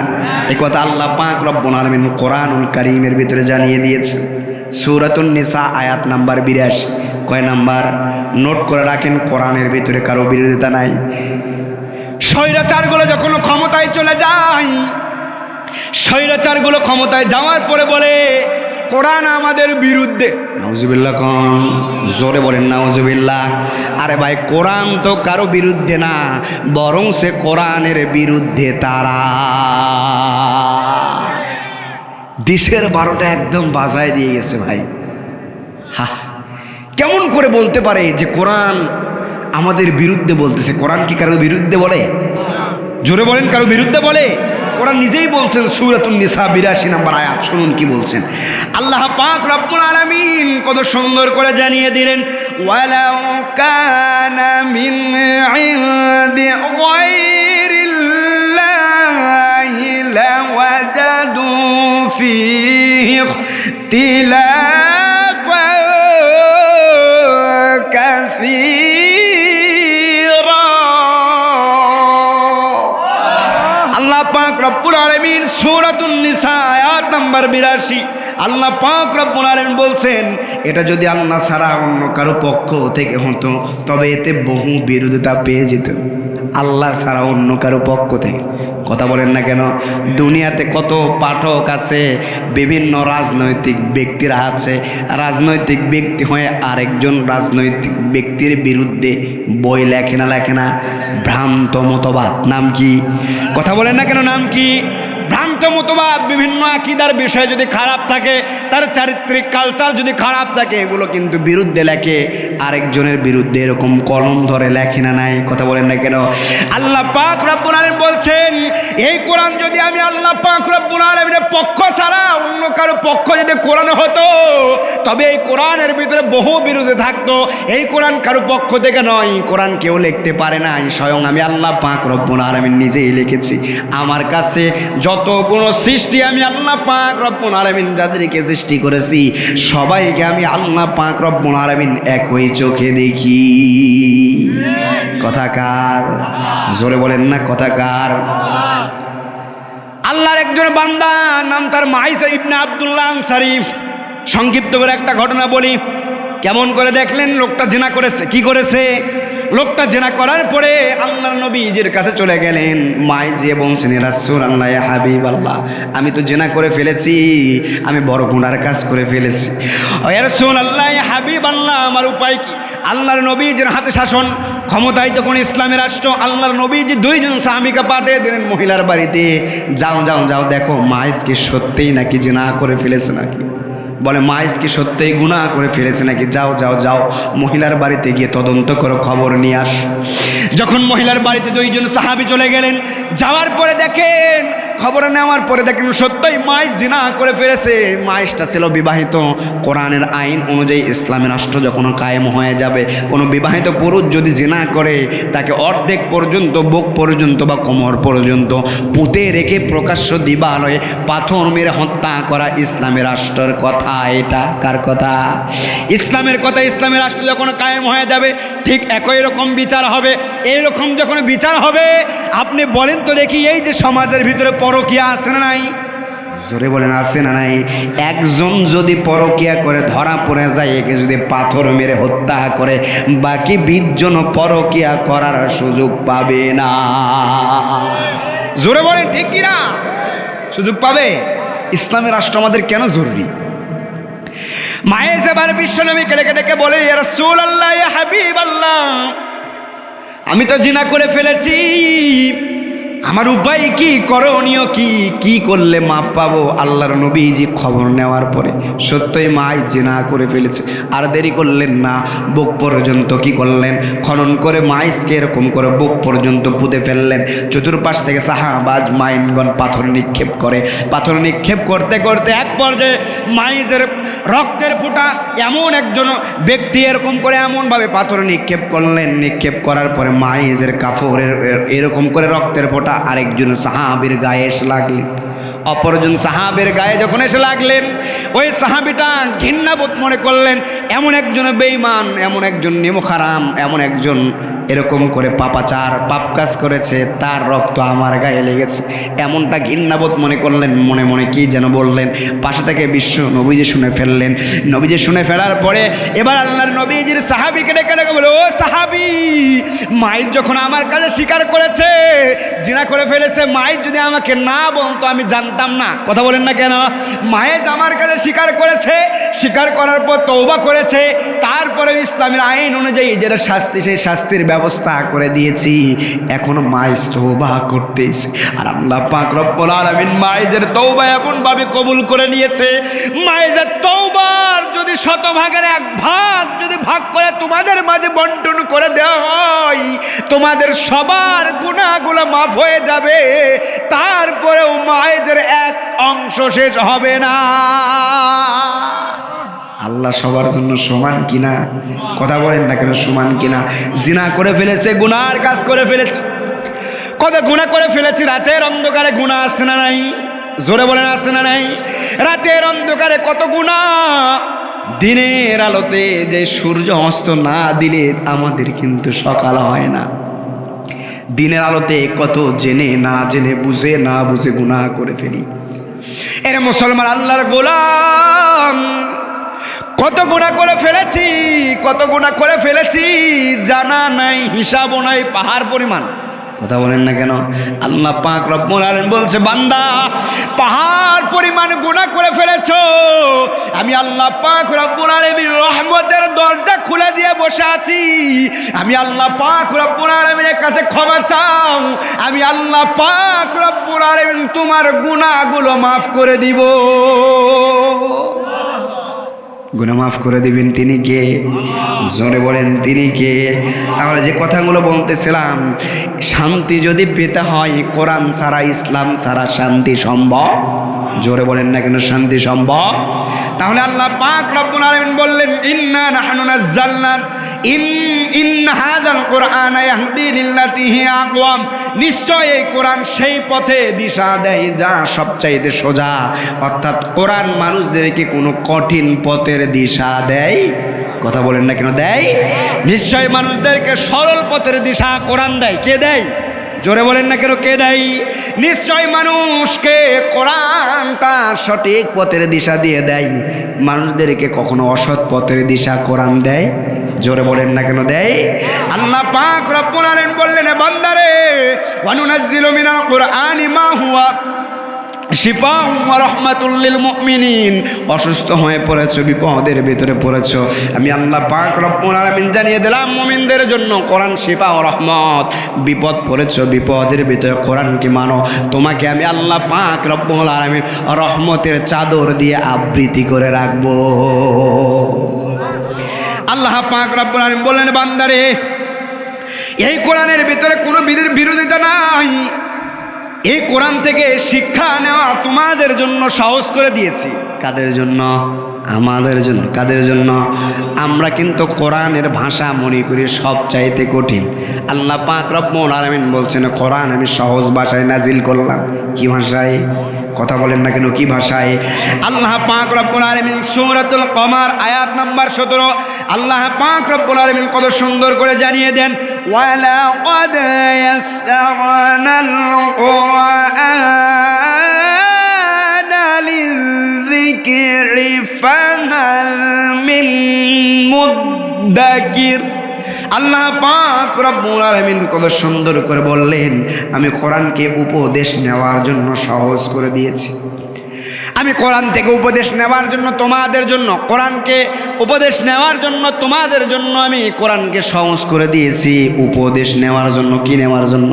এই কথা আল্লাহ পাক রব্বুল আলামিন কোরআনুল কারীমের ভিতরে জানিয়ে দিয়েছে। সূরাতুন নিসা আয়াত নাম্বার 82। কয় নাম্বার? নোট করে রাখেন, কোরআনের ভিতরে কারো বিরোধিতা নাই। স্বৈরাচারগুলো যখন ক্ষমতায় চলে যায়, স্বৈরাচারগুলো ক্ষমতায় যাওয়ার পরে বলে কোরআন আমাদের বিরুদ্ধে। নাউজুবিল্লাহ কোন, জোরে বলেন নাউজুবিল্লাহ। আরে ভাই, কোরআন তো কারো বিরুদ্ধে না, বরং সে কোরআনের বিরুদ্ধে তারা। দেশের 12টা একদম বাজায় দিয়ে গেছে ভাই। হা, কেমন করে বলতে পারে যে কোরআন আমাদের বিরুদ্ধে বলতেছে? কোরআন কি কারো বিরুদ্ধে বলে? জোরে বলেন, কারো বিরুদ্ধে বলে? কোরআন নিজেই বলছেন, সূরাতুন নিসা 82 নম্বর আয়াত। শুনুন কি বলছেন। আল্লাহ পাক রব্বুল আলামিন কত সুন্দর করে জানিয়ে দিলেন, ওয়ালাউ কানা মিন ইনদি গায়রিল্লাহি লাওয়াজাদু ফীহি ইখতিলাফান কাসীরা। আল্লাহ পাক রব্বুল আলামিন সূরাতুন নিসা আয়াত নাম্বার 82 আল্লাহ পাক রব্বুল আলামিন বলছেন, এটা যদি আল্লাহ ছাড়া অন্য কারো পক্ষ থেকে হতো তবে এতে বহু বিরোধিতা পেয়ে যেত। আল্লাহ ছাড়া অন্য কারো পক্ষ থেকে। কথা বলেন না কেন? দুনিয়াতে কত পাঠক আছে, বিভিন্ন রাজনৈতিক ব্যক্তিরা আছে, রাজনৈতিক ব্যক্তি হয়ে আরেকজন রাজনৈতিক ব্যক্তির বিরুদ্ধে বই লেখে না লেখে না? ভ্রান্ত মতবাদ। নাম কি? কথা বলেন না কেন? নাম কি? ভ্রান্ত মতবাদ। বিভিন্ন আকীদার বিষয় যদি খারাপ থাকে, তার চারিত্রিক কালচার যদি খারাপ থাকে, এগুলো কিন্তু বিরুদ্ধে লেখে আরেকজনের বিরুদ্ধে, এরকম কলম ধরে লেখে না নাই? কথা বলেন না কেন? আল্লাহ পাক রব্বুল আলামিন বলছেন, এই কোরআন যদি আমি আল্লাহ পাক রব্বুল আলামিনের পক্ষ ছাড়া অন্য কারো পক্ষ যদি কোরআন হতো, তবে এই কোরআনের ভিতরে বহু বিরোধী থাকতো। এই কোরআন কারো পক্ষ থেকে নয়, কোরআন কেউ লিখতে পারে না, স্বয়ং আমি আল্লাহ পাক রব্বুল আলামিন নিজেই লিখেছি। আমার কাছে যতগুলো সৃষ্টি আমি আল্লাহ পাক রব্বুল আলামিন যাদেরকে সৃষ্টি করেছি, সবাইকে আমি আল্লাহ পাক রব্বুল আলামিন একই চোখে দেখি। কথাকার? জোরে বলেন না কথাকার? আল্লাহর একজন বান্দা, নাম তার মাইসা ইবনে আব্দুল্লাহ আনসারী। সংক্ষিপ্ত করে একটা ঘটনা বলি। কেমন করে দেখলেন? লোকটা জিনা করেছে। কি করেছে? লোকটা জিনা করার পরে আল্লাহর নবীজির কাছে চলে গেলেন। মাইজিয়ে বলছেন, ইয়া রাসূলুল্লাহ, ইয়া হাবিবাল্লাহ, আমি তো জিনা করে ফেলেছি, আমি বড় গুনার কাজ করে ফেলেছি। ইয়া রাসূলুল্লাহ, ইয়া হাবিবাল্লাহ, আমার উপায় কি? আল্লাহর নবীজির হাতে শাসন, ক্ষমতায় তখন ইসলামের রাষ্ট্র। আল্লাহর নবীজি 2 জন সাহাবীকে পাঠিয়ে দিলেন মহিলার বাড়িতে, যাও যাও যাও দেখো মাইজ কি সত্যিই নাকি জিনা করে ফেলেছে নাকি। বলে, মাইজ কি সত্যিই গুনাহ করে ফেলেছে নাকি? যাও যাও যাও, মহিলার বাড়িতে গিয়ে তদন্ত করো, খবর নিয়ে আস। যখন মহিলার বাড়িতে 2 জন সাহাবী চলে গেলেন, যাওয়ার পরে দেখেন, খবর নেওয়ার পরে দেখেন সত্যই মাইজ জিনা করে ফেলেছে। মাইজটা ছিল বিবাহিত। কোরআনের আইন অনুযায়ী ইসলামের রাষ্ট্র যখন কায়েম হয়ে যাবে, কোনো বিবাহিত পুরুষ যদি জিনা করে, তাকে অর্ধেক পর্যন্ত, বুক পর্যন্ত বা কোমর পর্যন্ত পুঁতে রেখে প্রকাশ্য দিবালয়ে পাথর মেরে হত্যা করা ইসলামের রাষ্ট্রের কথা। এটা কার কথা? ইসলামের কথা। ইসলামের রাষ্ট্র যখন কায়েম হয়ে যাবে, ঠিক একই রকম বিচার হবে। এইরকম যখন বিচার হবে, আপনি বলেন তো দেখি, এই যে সমাজের ভিতরে পরকীয়া আছে না নাই? জোরে বলেন, আছে না নাই? একজন যদি পরকীয়া করে ধরা পড়ে যায়, একে যদি পাথর মেরে হত্যা করে, বাকি 20 জন পরকীয়া করার সুযোগ পাবে না। জোরে বলেন ঠিক কি না? সুযোগ পাবে। ইসলামের রাষ্ট্র আমাদের কেন জরুরি? মায়ের এবার বিশ্বনবীকে ডেকে ডেকে বলে, ইয়া রাসূলুল্লাহ, ইয়া হাবিবাল্লাহ, আমি তো জিনা করে ফেলেছি, আমার উপায় কি, করণীয় কি, কি করলে মাফ পাবো? আল্লাহর নবীজি খবর নেওয়ার পরে সত্যই মাই জিনা করে ফেলেছে। আর দেরি করলেন না, বুক পর্যন্ত কি করলেন? খনন করে মাইজকে এরকম করে বুক পর্যন্ত পুঁতে ফেললেন। চতুর্পাশ থেকে সাহাবাজ মাইনগণ পাথর নিক্ষেপ করে। পাথর নিক্ষেপ করতে করতে এক পর্যায়ে মাইজের রক্তের ফোঁটা, এমন একজন ব্যক্তি এরকম করে এমনভাবে পাথর নিক্ষেপ করলেন। নিক্ষেপ করার পরে মাইজের কাপড়ের এরকম করে রক্তের ফোঁটা আরেকজন সাহাবীর গায়ে এসে লাগলেন। অপরজন সাহাবের গায়ে যখন এসে লাগলেন, ওই সাহাবিটা ঘৃণাবোধ মনে করলেন, এমন একজন বেঈমান, এমন একজন নেমখারাম, এমন একজন এরকম করে পাপাচার পাপ কাজ করেছে, তার রক্ত আমার গায়ে লেগেছে, এমনটা ঘৃণাবোধ মনে করলেন, মনে মনে কি যেন বললেন। পাশে থেকে বিশ্ব নবীজি শুনে ফেললেন। নবীজি শুনে ফেলার পরে এবার আল্লাহর নবীজির সাহাবীকে ডেকে ডেকে বলে, ও সাহাবী, মাইজ যখন আমার কাছে স্বীকার করেছে জিনা করে ফেলেছে, মাইজ যদি আমাকে না বলতো আমি জানতাম না। কথা বলেন না কেন? মাইজ আমার কাছে স্বীকার করেছে, স্বীকার করার পর তওবা করেছে, তারপরে ইসলামের আইন অনুযায়ী যেটা শাস্তি সেই শাস্তির ব্যবস্থা করে দিয়েছি। এখনো মাইজ তওবা করতেছে, আর আল্লাহ পাক রব্বুল আলামিন মাইজের তওবা এমন ভাবে কবুল করে নিয়েছে, মাইজের তওবার যদি 100 ভাগের 1 ভাগ যদি ভাগ করে তোমাদের মাঝে বন্টন করে দেওয়া হয়, তোমাদের সবার গুনাহগুলো মাফ হয়ে যাবে, তারপরেও মাইজের 1 অংশ শেষ হবে না। আল্লাহ সবার জন্য সমান কিনা? কথা বলেন না কেন, সমান কিনা? জিনা করে ফেলেছে, গুনার কাজ করে ফেলেছে, কত গুনাহ করে ফেলেছি। রাতের অন্ধকারে গুনাহ আছে না নাই? জোরে বলেন আছে না নাই? রাতের অন্ধকারে কত গুনাহ। দিনের আলোতে যে সূর্য অস্ত না দিলে আমাদের কিন্তু সকাল হয় না। দিনের আলোতে কত জেনে না জেনে, বুঝে না বুঝে গুনাহ করে ফেলি। এর মুসলমান আল্লাহর গোলাম, কত গুনাহ করে ফেলেছি, কত গুনাহ করে ফেলেছি, জানা নাই, হিসাবও নাই, পাহাড় পরিমাণ। কথা বলেন না কেন? আল্লাহ পাক রব্বুল আলামিন বলছে, বান্দা পাহাড় পরিমাণ গুনাহ করে ফেলেছো, আমি আল্লাহ পাক রব্বুল আলামিন রহমতের দরজা খুলে দিয়ে বসে আছি। আমি আল্লাহ পাক রব্বুল আলামিনের কাছে ক্ষমা চাও, আমি আল্লাহ পাক রব্বুল আলামিন তোমার গুনাহগুলো মাফ করে দিব। গুনাহ মাফ করে দিবেন তিনি কে? জোরে বলেন তিনি কে? তাহলে যে কথাগুলো বলতেছিলাম, শান্তি যদি পেতে হয় কোরআন ছাড়া, ইসলাম ছাড়া শান্তি সম্ভব? জোরে বলেন না কেন, শান্তি সম্ভব? তাহলে আল্লাহ পাক রব্বুল আলামিন বললেন, ইন্না নাহনু নাযালনা ইন হাযাল কুরআন ইয়াহদি লিল্লাতি হিয়া আকওয়াম, নিশ্চয় এই কোরআন সেই পথে দিশা দেয় যা সবচাইতে সোজা। অর্থাৎ কোরআন মানুষদেরকে কোনো কঠিন পথের দিশা দেয়। কথা বলেন না কেন? দেয়। নিশ্চয় মানুষদেরকে সরল পথের দিশা কোরআন দেয়। কে দেয়? জোরে বলেন না কেন, কে দেয়? নিশ্চয় মানুষকে কোরআনটা সঠিক পথের দিশা দিয়ে দেয়। মানুষদেরকে কখনো অসৎ পথের দিশা কোরআন দেয়? জোরে বলেন না কেন, দেয়? আল্লাহ পাক রব্বুল আলামিন বললেন, বান্দারে ওয়া নুনাজ্জিলু মিনাল কুরআনি মা হুয়া শিফাউন ওয়া রাহমাতুল লিল মুমিনিন। অসুস্থ হয়ে পড়েছো, বিপদের ভিতরে পড়েছো, আমি আল্লাহ পাক রব্বুল আলামিন জানিয়ে দিলাম মুমিনদের জন্য কোরআন শিফা ও রহমত। বিপদ পড়েছো, বিপদের ভিতরে কোরআনকে মানো, তোমাকে আমি আল্লাহ পাক রব্বুল আলামিন রহমতের চাদর দিয়ে আবৃতি করে রাখবো। আল্লাহ পাক রব্বুল আলামিন বললেন, বান্দারে এই কোরআনের ভিতরে কোনো বিরোধিতা নাই, এই কোরআন থেকে শিক্ষা নেওয়া তোমাদের জন্য সহজ করে দিয়েছি। কাদের জন্য? আমাদের জন্য। কাদের জন্য? আমরা কিন্তু কোরআনের ভাষা মনে করি সবচাইতে কঠিন। আল্লাহ পাক রব্বুল আলামিন বলছেন, কোরআন আমি সহজ ভাষায় নাজিল করলাম। কি ভাষায়? কথা বলেন না কেন, কি ভাষায়? আল্লাহ পাক রব্বুল আলামিন সূরাতুল কমার আয়াত নাম্বার 17 আল্লাহ পাক রব্বুল আলামিন কত সুন্দর করে জানিয়ে দেন, ওয়ালা ক্বাদ ইয়াসসারনাল কুরআনা লিযিকরি ফাহাল মিন মুদ্দাকির। আল্লাহ পাক রব্বুল আলামিন কত সুন্দর করে বললেন, আমি কোরআনকে উপদেশ নেওয়ার জন্য সহজ করে দিয়েছি। আমি কোরআন থেকে উপদেশ নেওয়ার জন্য তোমাদের জন্য, কোরআনকে উপদেশ নেওয়ার জন্য তোমাদের জন্য আমি কোরআনকে সহজ করে দিয়েছি। উপদেশ নেওয়ার জন্য, কি নেওয়ার জন্য?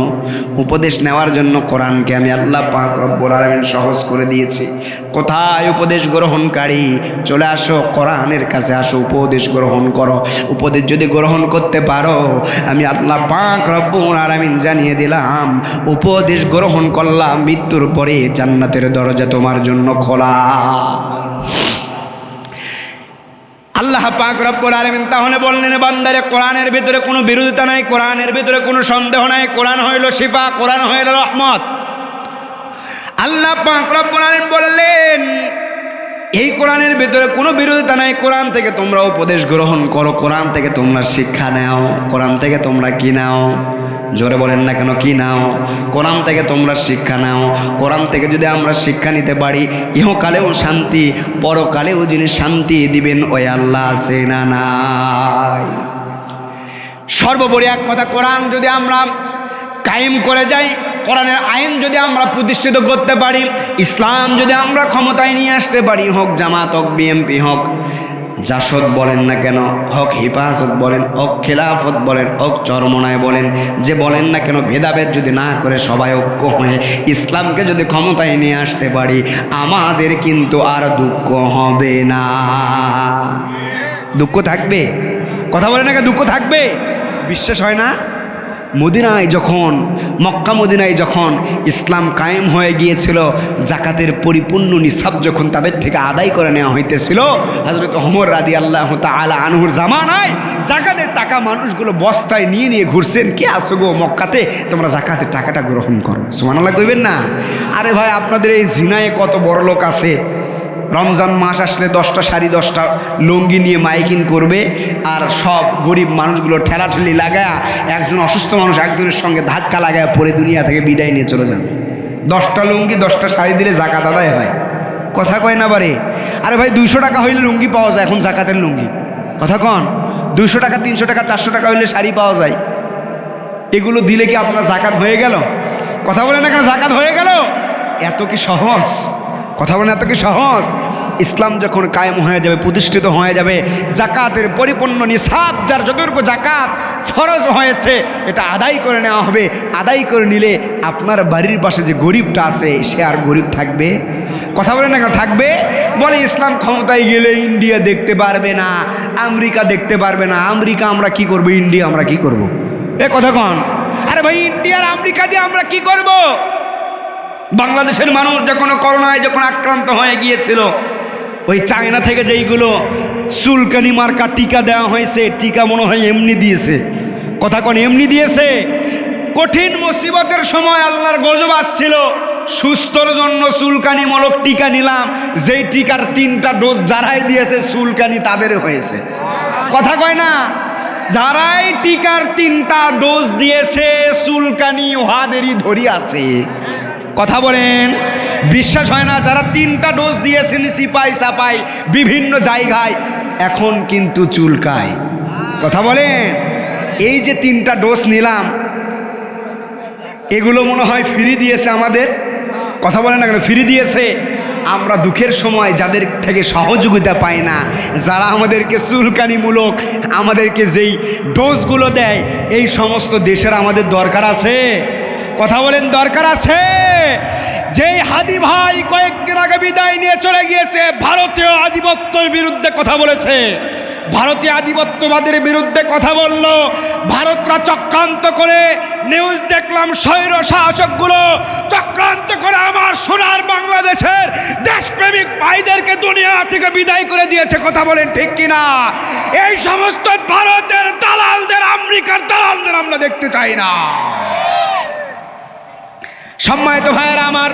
উপদেশ নেওয়ার জন্য কোরআনকে আমি আল্লাহ পাক রব্বুল আলামিন সহজ করে দিয়েছি। কোথায় উপদেশ গ্রহণকারী? চলে আসো, কোরআনের কাছে আসো, উপদেশ গ্রহণ করো। উপদেশ যদি গ্রহণ করতে পারো, আমি আল্লাহ পাক রব্বুল আলামিন জানিয়ে দিলাম, উপদেশ গ্রহণ করলাম, মৃত্যুর পরে জান্নাতের দরজা তোমার জন্য খোলা। আল্লাহ পাক রব্বুল আলামিন তাহলে বললেন, বান্দারে কোরআনের ভিতরে কোনো বিরোধিতা নাই, কোরআনের ভিতরে কোনো সন্দেহ নাই। কোরআন হইল শিফা, কোরআন হইল রহমত। আল্লাহ পাক রব্বুল আলামিন বললেন, এই কোরআনের ভেতরে কোনো বিরোধিতা নাই। কোরআন থেকে তোমরা উপদেশ গ্রহণ করো, কোরআন থেকে তোমরা শিক্ষা নাও, কোরআন থেকে তোমরা কি নাও? জোরে বলেন না কেন, কি নাও? কোরআন থেকে তোমরা শিক্ষা নাও। কোরআন থেকে যদি আমরা শিক্ষা নিতে পারি, ইহকালেও শান্তি, পরকালেও যিনি শান্তি দিবেন ওই আল্লাহ আছে না নাই? সর্বোপরি এক কথা, কোরআন যদি আমরা কায়েম করে যাই, কোরআনের আইন যদি আমরা প্রতিষ্ঠিত করতে পারি, ইসলাম যদি আমরা ক্ষমতায় নিয়ে আসতে পারি, হোক জামাত, হোক বিএনপি, হোক জাসদ বলেন না কেন, হোক হেফাজত বলেন, হোক খেলাফত বলেন, হোক চরমনায় বলেন, যে বলেন না কেন, ভেদাভেদ যদি না করে সবাই ঐক্য হয়ে ইসলামকে যদি ক্ষমতায় নিয়ে আসতে পারি, আমাদের কিন্তু আর দুঃখ হবে না। দুঃখ থাকবে? কথা বলেন না কেন, দুঃখ থাকবে? বিশ্বাস হয় না? মদিনায় যখন, মক্কা মদিনায় যখন ইসলাম কায়েম হয়ে গিয়েছিল, জাকাতের পরিপূর্ণ নিসাব যখন তাদের থেকে আদায় করে নেওয়া হইতেছিল, হযরত ওমর রাদিয়াল্লাহু তাআলা আনহুর জামানায় জাকাতের টাকা মানুষগুলো বস্তায় নিয়ে নিয়ে ঘুরছেন। কে আসো গো মক্কাতে, তোমরা জাকাতের টাকাটা গ্রহণ করো। সুবহানাল্লাহ কইবেন না? আরে ভাই, আপনাদের এই জিনায় কত বড় লোক আছে, রমজান মাস আসলে 10টা শাড়ি 10টা লুঙ্গি নিয়ে মাইকিং করবে, আর সব গরিব মানুষগুলো ঠেলাঠেলি লাগায়, একজন অসুস্থ মানুষ একজনের সঙ্গে ধাক্কা লাগায় পরে দুনিয়া থেকে বিদায় নিয়ে চলে যান। 10টা লুঙ্গি 10টা শাড়ি দিলে জাকাত আদায় হয়। কথা কয় না বারে? আরে ভাই, 200 টাকা হইলে লুঙ্গি পাওয়া যায় এখন, জাকাতের লুঙ্গি। কথা কন, 200 টাকা 300 টাকা 400 টাকা হইলে শাড়ি পাওয়া যায়। এগুলো দিলে কি আপনার জাকাত হয়ে গেল? কথা বলে না কেন, জাকাত হয়ে গেল? এত কি সহজ? কথা বলেন, এত কি সহজ? ইসলাম যখন কায়েম হয়ে যাবে, প্রতিষ্ঠিত হয়ে যাবে, জাকাতের পরিপূর্ণ নিসাব, যার যতটুকু জাকাত ফরজ হয়েছে এটা আদায় করে নেওয়া হবে। আদায় করে নিলে আপনার বাড়ির পাশে যে গরিবটা আছে সে আর গরিব থাকবে? কথা বলেন না কেন, থাকবে? বলে ইসলাম ক্ষমতায় গেলে ইন্ডিয়া দেখতে পারবে না, আমেরিকা দেখতে পারবে না। আমেরিকা আমরা কি করব, ইন্ডিয়া আমরা কি করব? এ কথা কন। আরে ভাই, ইন্ডিয়ার আমেরিকা দিয়ে আমরা কি করব? বাংলাদেশের মানুষ যখন করোনায় যখন আক্রান্ত হয়ে গিয়েছিল, ওই চায়না থেকে যেইগুলো চুলকানি মার্কা টিকা দেওয়া হয়েছে, টিকা মনে হয় এমনি দিয়েছে। কথা কোন এমনি দিয়েছে? কঠিন মুসিবতের সময় আল্লাহর গজব আসছিল, সুস্থর জন্য চুলকানিমূলক টিকা নিলাম, যেই টিকার 3টা ডোজ যারাই দিয়েছে চুলকানি তাদের হয়েছে। কথা কয় না? যারাই টিকার 3টা ডোজ দিয়েছে চুলকানি ওহাদেরই ধরি আছে। কথা বলেন, বিশ্বাস হয় না? যারা 3টা ডোজ দিয়েছেন সিপাই সাপাই বিভিন্ন জায়গায়, এখন কিন্তু চুলকায়। কথা বলেন, এই যে 3টা ডোজ নিলাম, এগুলো মনে হয় ফ্রি দিয়েছে আমাদের। কথা বলেন না কেন, ফ্রি দিয়েছে। আমরা দুঃখের সময় যাদের থেকে সহযোগিতা পাই না, যারা আমাদেরকে চুলকানিমূলক আমাদেরকে যেই ডোজগুলো দেয়, এই সমস্ত দেশের আমাদের দরকার আছে? কথা বলেন, দরকার আছে? যেই হাদি ভাই কয়েকদিন আগে বিদায় নিয়ে চলে গিয়েছে, ভারতীয় আধিপত্যের বিরুদ্ধে কথা বলেছে, ভারতীয় আধিপত্যবাদের বিরুদ্ধে কথা বলল। ভারতরা চক্রান্ত করে, নিউজ দেখলাম, স্বৈর শাসকগুলো চক্রান্ত করে আমার সোনার বাংলাদেশের দেশপ্রেমিক ভাইদেরকে দুনিয়া থেকে বিদায় করে দিয়েছে। কথা বলেন ঠিক কিনা? এই সমস্ত ভারতের দালালদের, আমেরিকার দালালদের আমরা দেখতে চাই না। সম্মানিত ভাইয়েরা আমার,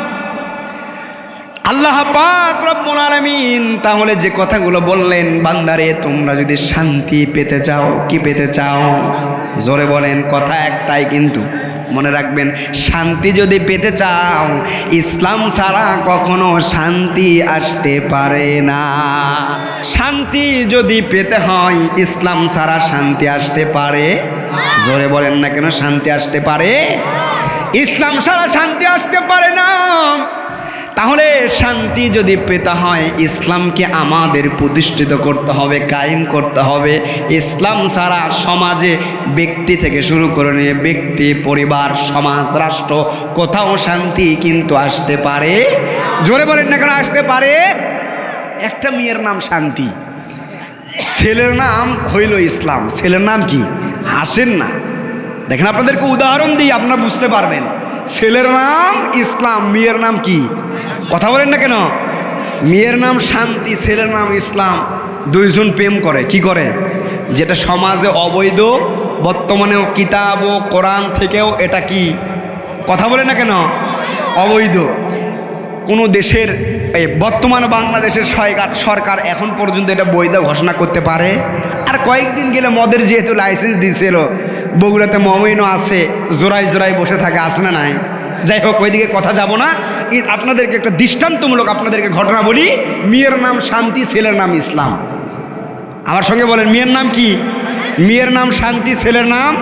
আল্লাহ পাক রব্বুল আলামিন তাহলে যে কথাগুলো বললেন, বান্দারে তোমরা যদি শান্তি পেতে চাও, কি পেতে চাও? জোরে বলেন। কথা একটাই কিন্তু মনে রাখবেন, শান্তি যদি পেতে চাও, ইসলাম ছাড়া কখনো শান্তি আসতে পারে না। শান্তি যদি পেতে হয়, ইসলাম ছাড়া শান্তি আসতে পারে? জোরে বলেন না কেন, শান্তি আসতে পারে? ইসলাম ছাড়া শান্তি আসতে পারে না। তাহলে শান্তি যদি পেতে হয়, ইসলামকে আমাদের প্রতিষ্ঠিত করতে হবে, কায়েম করতে হবে। ইসলাম ছাড়া সমাজে ব্যক্তি থেকে শুরু করে নিয়ে ব্যক্তি, পরিবার, সমাজ, রাষ্ট্র, কোথাও শান্তি কিন্তু আসতে পারে? জোরে বলেন না কেন, আসতে পারে? একটা মেয়ের নাম শান্তি, ছেলের নাম হইল ইসলাম। ছেলের নাম কি? আসেন না, দেখেন আপনাদেরকে উদাহরণ দিই, আপনারা বুঝতে পারবেন। ছেলের নাম ইসলাম, মেয়ের নাম কি? কথা বলেন না কেন? মেয়ের নাম শান্তি, ছেলের নাম ইসলাম। দুইজন প্রেম করে, কি করে? যেটা সমাজে অবৈধ, বর্তমানেও কিতাব ও কোরআন থেকেও এটা কি? কথা বলেন না কেন? অবৈধ। কোনো দেশের এই বর্তমান বাংলাদেশের সরকার এখন পর্যন্ত এটা বৈধ ঘোষণা করতে পারে? আর কয়েকদিন গেলে মদের যেহেতু লাইসেন্স দিয়েছিল, বগুড়াতে মমিনও আছে, জোড়ায় জোড়ায় বসে থাকে, আছে না নাই? যাই হোক, ওইদিকে কথা যাব না। আপনাদেরকে একটা দৃষ্টান্তমূলক আপনাদেরকে ঘটনা বলি। মেয়ের নাম শান্তি, ছেলের নাম ইসলাম। আমার সঙ্গে বলেন, মেয়ের নাম কি? মেয়ের নাম শান্তি, ছেলের নাম।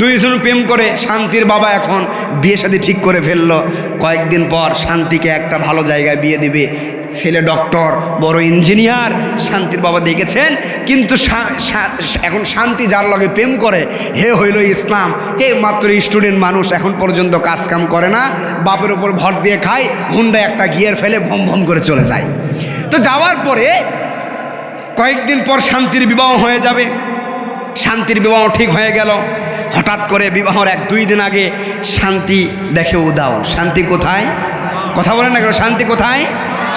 দুইজন প্রেম করে শান্তির বাবা এখন বিয়ে শাদী ঠিক করে ফেললো। কয়েকদিন পর শান্তিকে একটা ভালো জায়গায় বিয়ে দিবে। ছেলে ডক্টর, বড় ইঞ্জিনিয়ার, শান্তির বাবা দেখেছেন। কিন্তু এখন শান্তি যার লগে প্রেম করে হে হইল ইসলাম। হে মাত্র স্টুডেন্ট মানুষ, এখন পর্যন্ত কাজ কাম করে না, বাপের ওপর ভর দিয়ে খায়, হুন্ডা একটা গিয়ার ফেলে ভম ভম করে চলে যায়। তো যাওয়ার পরে কয়েকদিন পর শান্তির বিবাহ হয়ে যাবে। শান্তির বিবাহ ঠিক হয়ে গেল। হঠাৎ করে বিবাহর 1-2 দিন আগে শান্তি দেখে উদাও। শান্তি কোথায়? কথা বলেন না কেন? শান্তি কোথায়?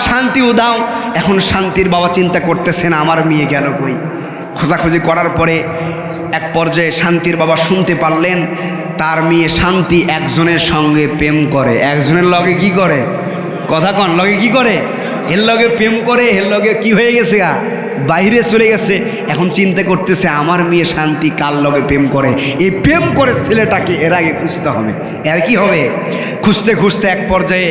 শান্তি উদাও। এখন শান্তির বাবা চিন্তা করতেছেন আমার মেয়ে গেল কই। খোঁজাখুঁজি করার পরে এক পর্যায়ে শান্তির বাবা শুনতে পারলেন তার মেয়ে শান্তি একজনের সঙ্গে প্রেম করে। একজনের লগে কি করে? কথা কন, লগে কি করে? এর লগে প্রেম করে, এর লগে কি হয়ে গেছে, বাইরে চলে গেছে। এখন চিন্তা করতেছে আমার মেয়ে শান্তি কার লগে প্রেম করে। এই প্রেম করে ছেলেটাকে এর আগে খুঁজতে হবে। এর কি হবে? খুঁজতে খুঁজতে এক পর্যায়ে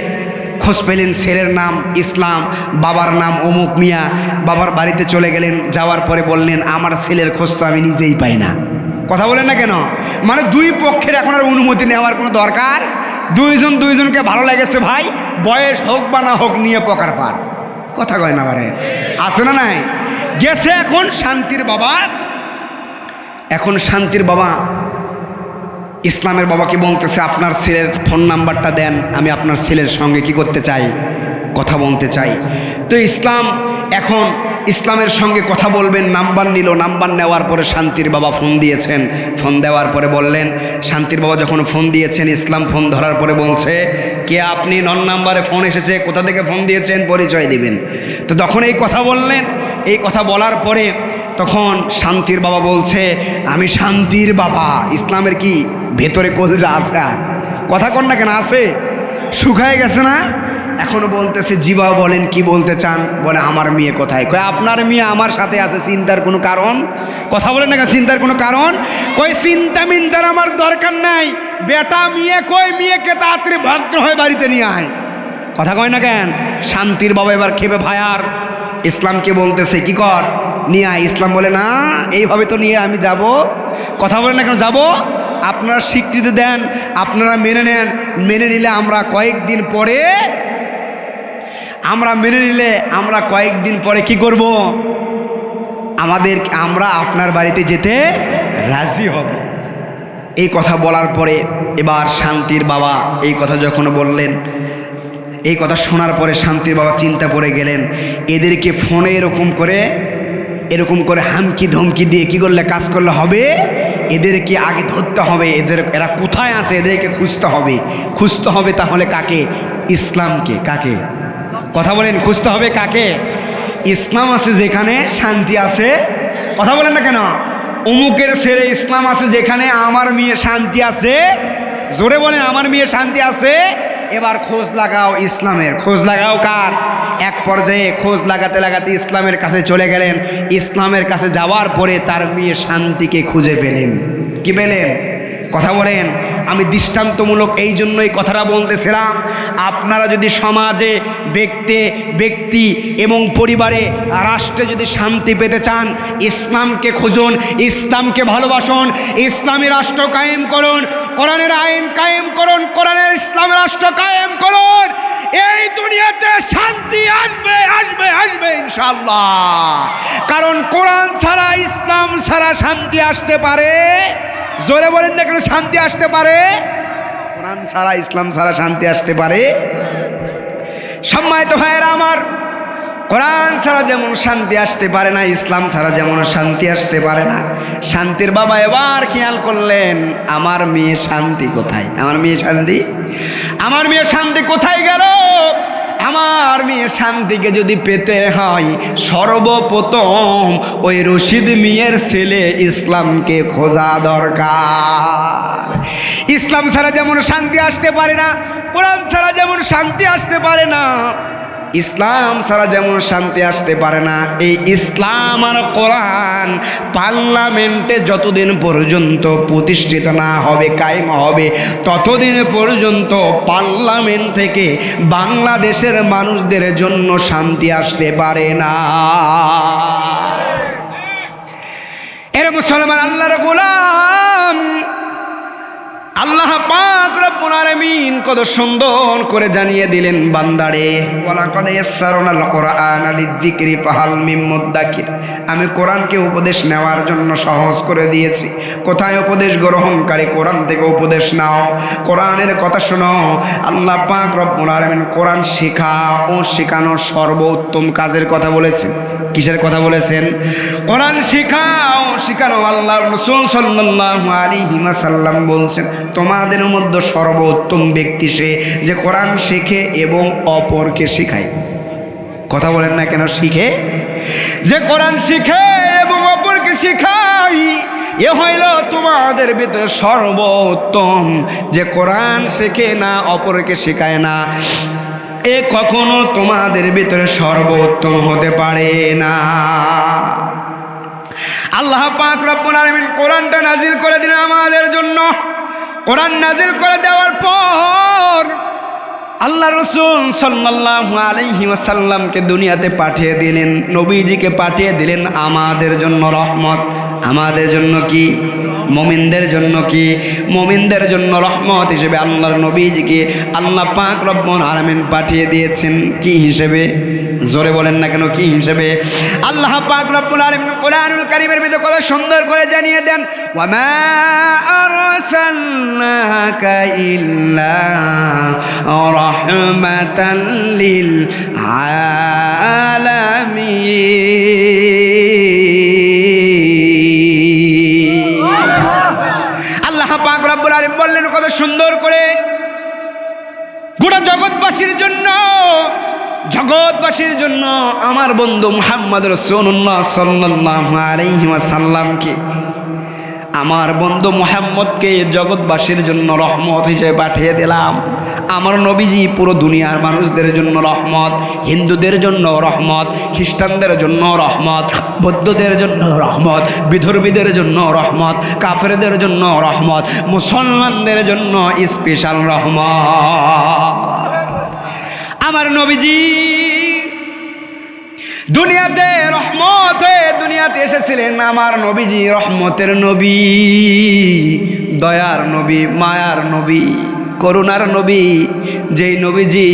খোঁজ পেলেন ছেলের নাম ইসলাম, বাবার নাম অমুক মিয়া। বাবার বাড়িতে চলে গেলেন। যাওয়ার পরে বললেন আমার ছেলের খোঁজ তো আমি নিজেই পাই না। কথা বলেন না কেন? মানে দুই পক্ষের এখন আর অনুমতি নেওয়ার কোনো দরকার। দুইজন দুইজনকে ভালো লেগেছে ভাই, বয়স হোক বা না হোক নিয়ে পকার পার। কথা কয় না বারে, আছে না নাই? গেছে এখন শান্তির বাবা। এখন শান্তির বাবা ইসলামের বাবাকে বলতেছে আপনার ছেলের ফোন নাম্বারটা দেন, আমি আপনার ছেলের সঙ্গে কি করতে চাই, কথা বলতে চাই। তো ইসলাম এখন ইসলামের সঙ্গে কথা বলবেন, নাম্বার নিল। নাম্বার নেওয়ার পরে শান্তির বাবা ফোন দিয়েছেন। ফোন দেওয়ার পরে বললেন, শান্তির বাবা যখন ফোন দিয়েছেন, ইসলাম ফোন ধরার পরে বলছে কে আপনি? নন নাম্বারে ফোন এসেছে, কোথা থেকে ফোন দিয়েছেন পরিচয় দিবেন। তো তখন এই কথা বললেন। এই কথা বলার পরে তখন শান্তির বাবা বলছে আমি শান্তির বাবা। ইসলামের কি ভেতরে কলজা আছে? আর কথা কন না কেন? আছে, শুকায় গেছে না? এখনো বলতেছে জি বাবা বলেন কি বলতে চান। বলে আমার মেয়ে কোথায়? কয় আপনার মেয়ে আমার সাথে আছে, চিন্তার কোনো কারণ। কথা বলেন না কেন? চিন্তার কোনো কারণ? কই চিন্তা মিন্তার আমার দরকার নাই, বেটা মেয়ে কই, মেয়েকে তাড়াতাড়ি ভদ্র হয়ে বাড়িতে নিয়ে আয়। কথা কয় না কেন? শান্তির বাবা এবার খেপে ভায়ার ইসলামকে বলতেছে কি কর, নিয়ে আয়। ইসলাম বলে না, এইভাবে তো নিয়ে আমি যাব। কথা বলেন না কেন? যাব। আপনারা স্বীকৃতি দেন, আপনারা মেনে নেন। মেনে নিলে আমরা কয়েকদিন পরে আমরা কয়েকদিন পরে কি করব? আমরা আপনার বাড়িতে যেতে রাজি হব। এই কথা বলার পরে এবার শান্তির বাবা এই কথা যখন বললেন, এই কথা শোনার পরে শান্তির বাবা চিন্তা পড়ে গেলেন এদেরকে ফোনে এরকম করে হামকি ধমকি দিয়ে কি করলে কাজ করলে হবে? এদেরকে আগে ধরতে হবে, এরা কোথায় আছে এদেরকে খুঁজতে হবে। তাহলে কাকে? ইসলামকে। কাকে? কথা বলেন, খুঁজতে হবে কাকে? ইসলাম আছে যেখানে শান্তি আছে। কথা বলেন না কেন? অমুকের ছেলে ইসলাম আছে যেখানে আমার মেয়ে শান্তি আছে। জোরে বলেন, আমার মেয়ে শান্তি আছে। এবার খোঁজ লাগাও ইসলামের। খোঁজ লাগাও কার? এক পর্যায়ে খোঁজ লাগাতে লাগাতে ইসলামের কাছে চলে গেলেন। ইসলামের কাছে যাওয়ার পরে তার মেয়ে শান্তিকে খুঁজে পেলেন। কি পেলেন? কথা বলেন। আমি দৃষ্টান্তমূলক এই জন্যই কথাটা বলতেছিলাম, আপনারা যদি সমাজে ব্যক্তি এবং পরিবারে রাষ্ট্রে যদি শান্তি পেতে চান, ইসলামকে খুঁজুন, ইসলামকে ভালোবাসুন, ইসলামী রাষ্ট্র কায়েম করুন, কোরআনের আইন কায়েম করুন, কোরআনের ইসলামের রাষ্ট্র কায়েম করুন। এই দুনিয়াতে শান্তি আসবে আসবে আসবে ইনশাআল্লাহ। কারণ কোরআন ছাড়া ইসলাম ছাড়া শান্তি আসতে পারে? জোরে বলেন না কেন? শান্তি আসতে পারে? কোরআন ছাড়া ইসলাম ছাড়া শান্তি আসতে পারে? সম্মানিত ভাইয়েরা আমার, কোরআন ছাড়া যেমন শান্তি আসতে পারে না, ইসলাম ছাড়া যেমন শান্তি আসতে পারে না। শান্তির বাবা এবার খেয়াল করলেন আমার মেয়ে শান্তি কোথায়? আমার মেয়ে শান্তি কোথায় গেল? আমার মেয়ে শান্তিকে যদি পেতে হয় সর্বপ্রথম ওই রশিদ মিয়ার ছেলে ইসলামকে খোঁজা দরকার। ইসলাম ছাড়া যেমন শান্তি আসতে পারে না, কোরআন ছাড়া যেমন শান্তি আসতে পারে না, ইসলাম ছাড়া যেমন শান্তি আসতে পারে না, এই ইসলাম আর কোরআন পার্লামেন্টে যতদিন পর্যন্ত প্রতিষ্ঠিত না হবে, কায়েম হবে, ততদিন পর্যন্ত পার্লামেন্ট থেকে বাংলাদেশের মানুষদের জন্য শান্তি আসতে পারে না। এর মুসলমান আল্লাহর গোলাম, আল্লাহ পাক রব্বুল আলামিন কত সুন্দর করে জানিয়ে দিলেন বান্দারে, ওয়ালাকাদ ইয়াসসারনাল কুরআনা লিযিকরি ফাহাল মিন মুদ্দাকির। আমি কোরআনকে উপদেশ নেওয়ার জন্য সহজ করে দিয়েছি। কোথায় উপদেশ গ্রহণকারী? কোরআন থেকে উপদেশ নাও, কোরআনের কথা শোনো। আল্লাহ পাক রব্বুল আলামিন কোরআন শেখা ও শেখানোর সর্বোত্তম কাজের কথা বলেছেন। কিসের কথা বলেছেন? কোরআন শেখাও শেখানো। আল্লাহ রাসূল সাল্লাল্লাহু আলাইহি ওয়াসাল্লাম বলছেন, তোমাদের মধ্যে সর্বোত্তম ব্যক্তি সে যে কোরআন শেখে এবং অপরকে শেখায়। কথা বলেন না কেন? শিখে, যে কোরআন শিখে এবং অপরকে শেখায়, এ হইল তোমাদের ভিতরে সর্বোত্তম। যে কোরআন শেখে না, অপরকে শেখায় না, এ কখনো তোমাদের ভিতরে সর্বোত্তম হতে পারে না। আল্লাহ পাক রব্বুল আলামিন কোরআনটা নাজিল করে দিলেন আমাদের জন্য। কোরআন নাজিল করে দেওয়ার পর আল্লাহ রাসূল সাল্লাল্লাহু আলাইহি ওয়াসাল্লামকে দুনিয়াতে পাঠিয়ে দিলেন, নবীজিকে পাঠিয়ে দিলেন আমাদের জন্য রহমত। আমাদের জন্য কি? মুমিনদের জন্য কি? মুমিনদের জন্য রহমত হিসেবে আল্লাহর নবীজিকে আল্লাহ পাক রব্বুল আলামিন পাঠিয়ে দিয়েছেন। কি হিসেবে? জোরে বলেন না কেন? কি হিসেবে? আল্লাহ পাক রব্বুল আলামিন কোরআনুল কারীমের ভিতরে কত সুন্দর করে জানিয়ে দেন, ওয়া মা আরসালনাকা ইল্লা রাহমাতাল লিল আলামিন। আল্লাহ পাক রব্বুল আলামিন বললেন কত সুন্দর করে, গোটা জগৎবাসীর জন্য, জগৎবাসীর জন্য আমার বন্ধু মুহাম্মদ রাসূলুল্লাহ সাল্লাল্লাহু আলাইহি ওয়াসাল্লামকে, আমার বন্ধু মুহাম্মদকে জগৎবাসীর জন্য রহমত হিসেবে পাঠিয়ে দিলাম। আমার নবীজি পুরো দুনিয়ার মানুষদের জন্য রহমত, হিন্দুদের জন্য রহমত, খ্রিস্টানদের জন্য রহমত, বৌদ্ধদের জন্য রহমত, বিধর্মীদের জন্য রহমত, কাফেরদের জন্য রহমত, মুসলমানদের জন্য স্পেশাল রহমত। আমার নবীজি দুনিয়াতে রহমত হয়ে দুনিয়াতে এসেছিলেন। আমার নবীজি রহমতের নবী, দয়ার নবী, মায়ার নবী, করুণার নবী। যেই নবীজি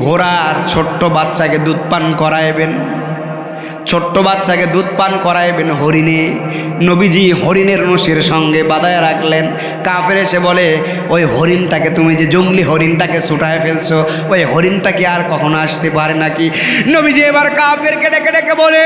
ঘোড়ার ছোট্ট বাচ্চাকে দুধ পান করাইবেন, ছোট্ট বাচ্চাকে দুধ পান করাইবেন হরিণে। নবীজি হরিণের নসির সঙ্গে বাঁধায় রাখলেন। কাফের এসে বলে, ওই হরিণটাকে, তুমি যে জঙ্গলি হরিণটাকে ছুটায় ফেলছো, ওই হরিণটা কি আর কখনো আসতে পারে নাকি? নবীজি এবার কাফেরকে ডেকে ডেকে বলে,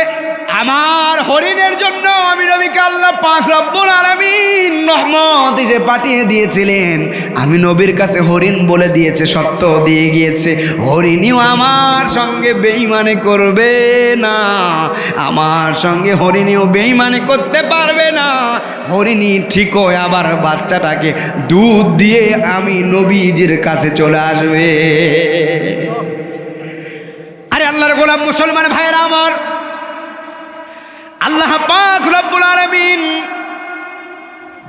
আমার হরিণের জন্য আমি নবীকে আল্লাহ পাক রব্বুল আলামিন রহমত হিসেবে পাঠিয়ে দিয়েছিলেন। আমি নবীর কাছে হরিণ বলে দিয়েছে, সত্য দিয়ে গিয়েছে, হরিণীও আমার সঙ্গে বেঈমানি করবে না, আমার সঙ্গে হরিণীও বেঈমানি করতে পারবে না। হরিণী ঠিক হয়ে আবার বাচ্চাটাকে দুধ দিয়ে আমি নবীজির কাছে চলে আসবে। আরে আল্লাহর গোলাম মুসলমান ভাইরা আমার, আল্লাহ পাক রব্বুল আলামিন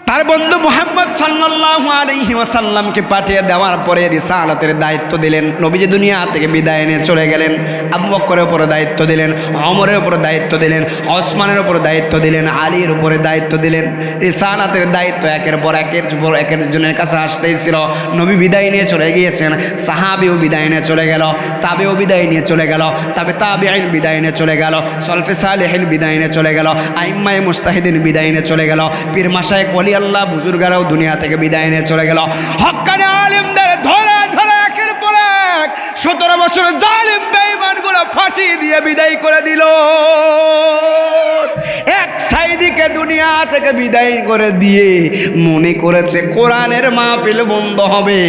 তার বন্ধু মুহাম্মদ সাল্লাল্লাহু আলাইহি ওয়াসাল্লামকে পাঠিয়ে দেওয়ার পরে রিসালাতের দায়িত্ব দিলেন। নবীজি দুনিয়া থেকে বিদায় নিয়ে চলে গেলেন। আবু বকরের উপরে দায়িত্ব দিলেন, ওমরের উপরে দায়িত্ব দিলেন, ওসমানের উপরে দায়িত্ব দিলেন, আলীর উপরে দায়িত্ব দিলেন। রিসালাতের দায়িত্ব একের পর একের জনের কাছে আসতেই ছিল। নবী বিদায় নিয়ে চলে গিয়েছেন, সাহাবীও বিদায় নিয়ে চলে গেল, তাবেও বিদায় নিয়ে চলে গেল, তাবেঈন বিদায় নিয়ে চলে গেল, সলফে সালেহিন বিদায় নিয়ে চলে গেল, আইম্মায়ে মুজতাহিদিন বিদায় নিয়ে চলে গেল, পীর মাশায়েখ ওলি আল্লাহ বুজুর্গারাও দুনিয়া থেকে বিদায় নিয়ে চলে গেল। হক্কানি আলেমদের ধরে ধরে একের পর এক 17 বছর জালিম বেঈমানগুলো ফাঁসি দিয়ে বিদায় করে দিল। এক সাইদিকে দুনিয়া থেকে বিদায় করে দিয়ে মনে করেছে কোরআনের মাহফিল বন্ধ হবে।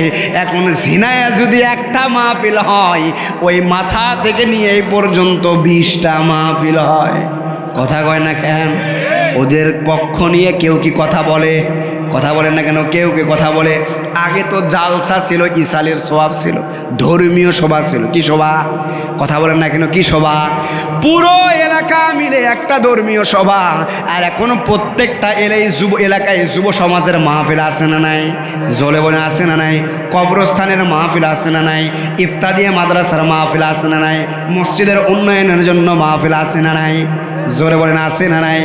এখন জিনায় যদি একটা মাহফিল হয়, ওই মাথা থেকে নিয়ে এই পর্যন্ত 20টা মাহফিল হয়। কথা কয় না কেন? ওদের পক্ষ নিয়ে কেউ কি কথা বলে? কথা বলেন না কেন? কেউ কে কথা বলে। আগে তো জালসা ছিল, ইসালের সওয়াব ছিল, ধর্মীয় সভা ছিল। কি সভা? কথা বলেন না কেন? কি সভা? পুরো এলাকা মিলে একটা ধর্মীয় সভা। আর এখন প্রত্যেকটা এলাকায় যুব সমাজের মাহফিল আছে না নাই? জলে বলে আছে না নাই? কবরস্থানের মাহফিল আছে না নাই? ইফতাদিয়া মাদ্রাসার মাহফিল আছে না নাই? মসজিদের উন্নয়নের জন্য মাহফিল আছে না নাই? জোরে বলেন আছে না নাই?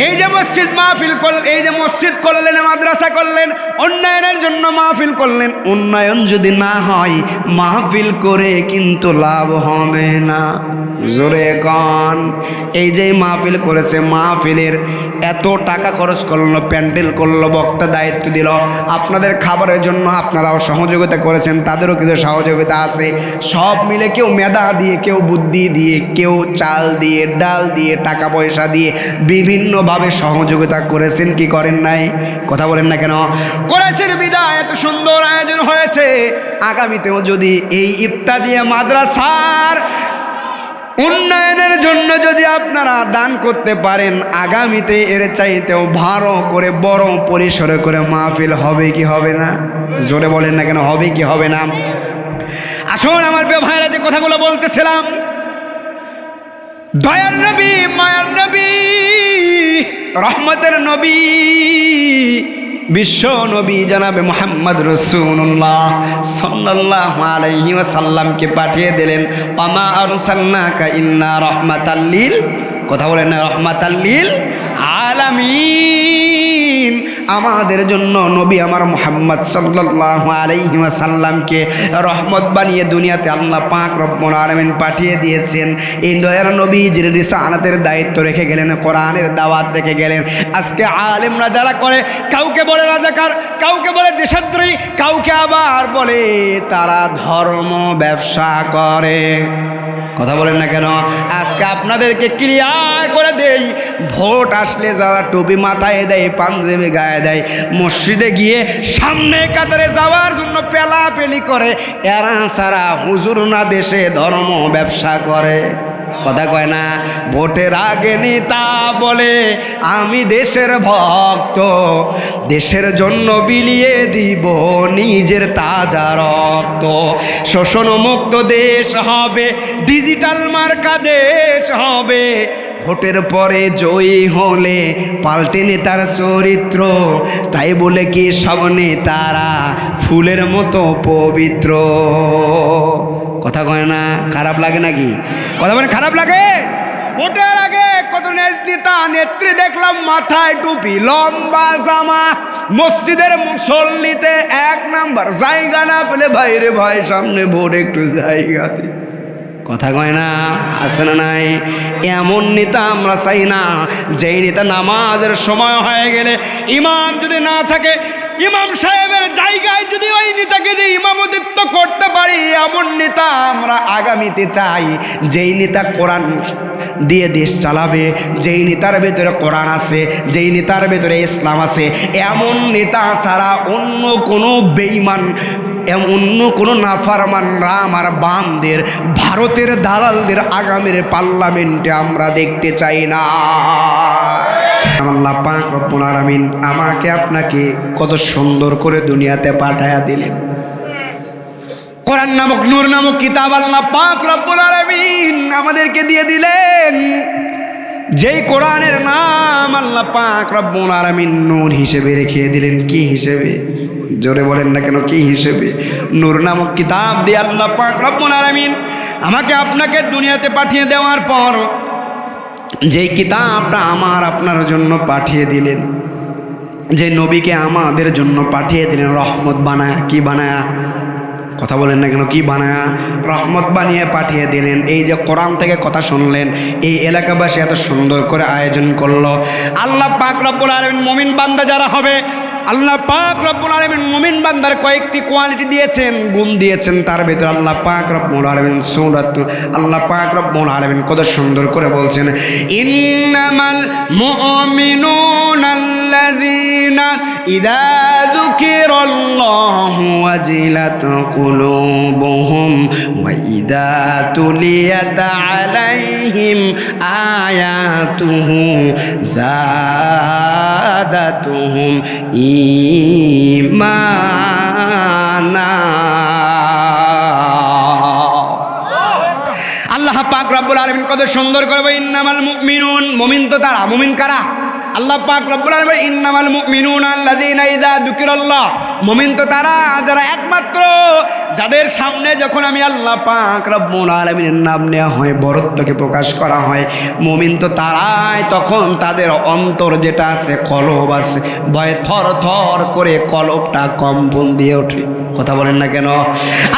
এই যে মসজিদ মাহফিল করলেন, এই যে মসজিদ করলেন, মাদ্রাসা করলেন, উন্নয়নের জন্য মাহফিল করলেন, উন্নয়ন যদি না হয় মাহফিল করে কিন্তু লাভ হবে না। জোরে কন। এই যে মাহফিল করেছে, মাহফিলের এত টাকা খরচ করলো, প্যান্ডেল করলো, বক্তা দায়িত্ব দিল, আপনাদের খাবারের জন্য আপনারাও সহযোগিতা করেছেন, তাদেরও কিছু সহযোগিতা আছে। সব মিলে কেউ মেধা দিয়ে, কেউ বুদ্ধি দিয়ে, কেউ চাল দিয়ে, ডাল দিয়ে, টাকা পয়সা দিয়ে বিভিন্নভাবে সহযোগিতা করেছেন কি করেন নাই? কথা বলেন না কেন? করেছেন বিদায় এত সুন্দর আয়োজন হয়েছে। আগামীতেও যদি এই ইফতাদিয়া মাদ্রাসার উন্নয়নের জন্য যদি আপনারা দান করতে পারেন, আগামীতে এর চাইতেও ভালো করে বড় পরিসরে করে মাহফিল হবে কি হবে না? জোরে বলেন না কেন? হবে কি হবে না? আসুন আমার প্রিয় ভাইরা, যে কথাগুলো বলতেছিলাম, দয়ার নবী, মায়ার নবী, রহমতের নবী, বিশ্ব নবী জনাবে মুহাম্মদ রাসূলুল্লাহ সাল্লাল্লাহু আলাইহি ওয়াসাল্লামকে পাঠিয়ে দিলেন। ওয়ামা আরসালনাকা ইল্লা রাহমাতাল লিল, কথা বলেন না, রাহমাতাল লিল আলামিন। আমাদের জন্য নবী আমার মুহাম্মদ সাল্লাল্লাহু আলাইহি ওয়াসাল্লামকে রহমত বানিয়ে দুনিয়াতে আল্লাহ পাক রব্বুল আলামিন পাঠিয়ে দিয়েছেন। এই দয়ার নবীজির রিসালাতের দায়িত্ব রেখে গেলেন, কোরআনের দাওয়াত রেখে গেলেন। আজকে আলেমরা যারা করে, কাউকে বলে রাজাকার, কাউকে বলে দেশদ্রোহী, কাউকে আবার বলে তারা ধর্ম ব্যবসা করে। কথা বলেন না কেন? আজকে আপনাদেরকে ক্লিয়ার করে দেই, ভোট আসলে যারা টুপি মাথায় দেয়, পাঞ্জাবি গায়ে দেয়, মসজিদে গিয়ে সামনে কাতারে যাওয়ার জন্য পেলাপেলি করে, এরা সারা হুজুর না দেশে ধর্ম ব্যবসা করে। কথা কয় না? ভোটের আগে নেতা বলে আমি দেশের ভক্ত, দেশের জন্য বিলিয়ে দিব নিজের তাজা রক্ত। শোষণ মুক্ত দেশ হবে, ডিজিটাল মার্কা দেশ হবে, ভোটের পরে জয়ী হলে পাল্টে নেতার চরিত্র। তাই বলে কি সব নেতারা ফুলের মতো পবিত্র? কথা কয় না? খারাপ লাগে নাকি? কথা বলে খারাপ লাগে? ভোটের আগে কত নেতা নেত্রী দেখলাম মাথায় টুপি, লম্বা জামা, মসজিদের মুসল্লিতে এক নাম্বার, জায়গা না পেলে ভাইরে ভাই সামনে ভোট একটু জায়গাতে। কথা কয় না? আছে না নাই? এমন নেতা আমরা চাই না, যেই নেতা নামাজের সময় হয়ে গেলে ইমাম যদি না থাকে, ইমাম সাহেবের জায়গায় যদি ওই নেতাকে যে ইমামতিত্ব করতে পারি, এমন নেতা আমরা আগামীতে চাই। যেই নেতা কোরআন দিয়ে দেশ চালাবে, যেই নেতার ভেতরে কোরআন আছে, যেই নেতার ভেতরে ইসলাম আছে, এমন নেতা ছাড়া অন্য কোনো বেঈমান, অন্য কোনো নাফরমান রাম আর বামদের, ভারতের দালালদের আগামীর পার্লামেন্টে আমরা দেখতে চাই না। আল্লাহ পাক রব্বুল আলামিন আমাকে আপনাকে কত সুন্দর করে দুনিয়াতে পাঠায়া দিলেন। কোরআন নামক নূর নামক কিতাব আল্লাহ পাক রব্বুল আলামিন আমাদেরকে দিয়ে দিলেন। যেই কোরআনের নাম আল্লাহ পাক রব্বুল আলামিন নূর হিসেবে রেখে দিলেন। কি হিসেবে? জোরে বলেন না কেন? কি হিসেবে? নূর নামক কিতাব দিয়ে আল্লাহ পাক রব্বুল আলামিন আমাকে আপনাকে দুনিয়াতে পাঠিয়ে দেওয়ার পর যেই কিতাবটা আমার আপনার জন্য পাঠিয়ে দিলেন, যে নবীকে আমাদের জন্য পাঠিয়ে দিলেন রহমত বানায়া। কি বানায়া? কথা বলেন না কেন? কি বানায়া? রহমত বানিয়ে পাঠিয়ে দিলেন। এই যে কোরআন থেকে কথা শুনলেন, এই এলাকাবাসী এত সুন্দর করে আয়োজন করলো। আল্লাহ পাক রব্বুল আলামিন মুমিন বান্দা যারা হবে, আল্লাহ পাক রব্বুল আলামিন মুমিন বান্দার কয়েকটি কোয়ালিটি দিয়েছেন, গুণ দিয়েছেন। তার ভিতরে আল্লাহ পাক রব্বুল আলামিন সূরাত আল্লাহ পাক রব্বুল আলামিন কত সুন্দর করে বলছেন, ইন্নামাল মুমিনুনা আল্লাযীনা ইযা যুকিরাল্লাহু ওয়াজিলাত কুলুবুহুম ওয়া ইযা তুলিয়াত আলাইহিম আয়াতুহু যাদাতুহুম ঈমানা। আল্লাহ পাক রব্বুল আলামিন কত সুন্দর করে বলেন, ইন্নামাল মুমিনুন, মুমিন তো তারা, মুমিন কারা? আল্লাহ পাক রব্বুল আলামিন বলেন, ইন্নামাল মুমিনুনা আল্লাযীনা ইযা যুকিরাল্লাহ, মুমিন তো তারা যারা একমাত্র যাদের সামনে যখন আমি আল্লাহ পাক রব্বুল আলামিনের নাম নেওয়া হয়, বরত্বকে প্রকাশ করা হয়, মুমিন তো তারাই তখন তাদের অন্তর যেটা আছে, কলব আছে, ভয়ে থর থর করে কলবটা কম্পন দিয়ে ওঠে। কথা বলেন না কেন?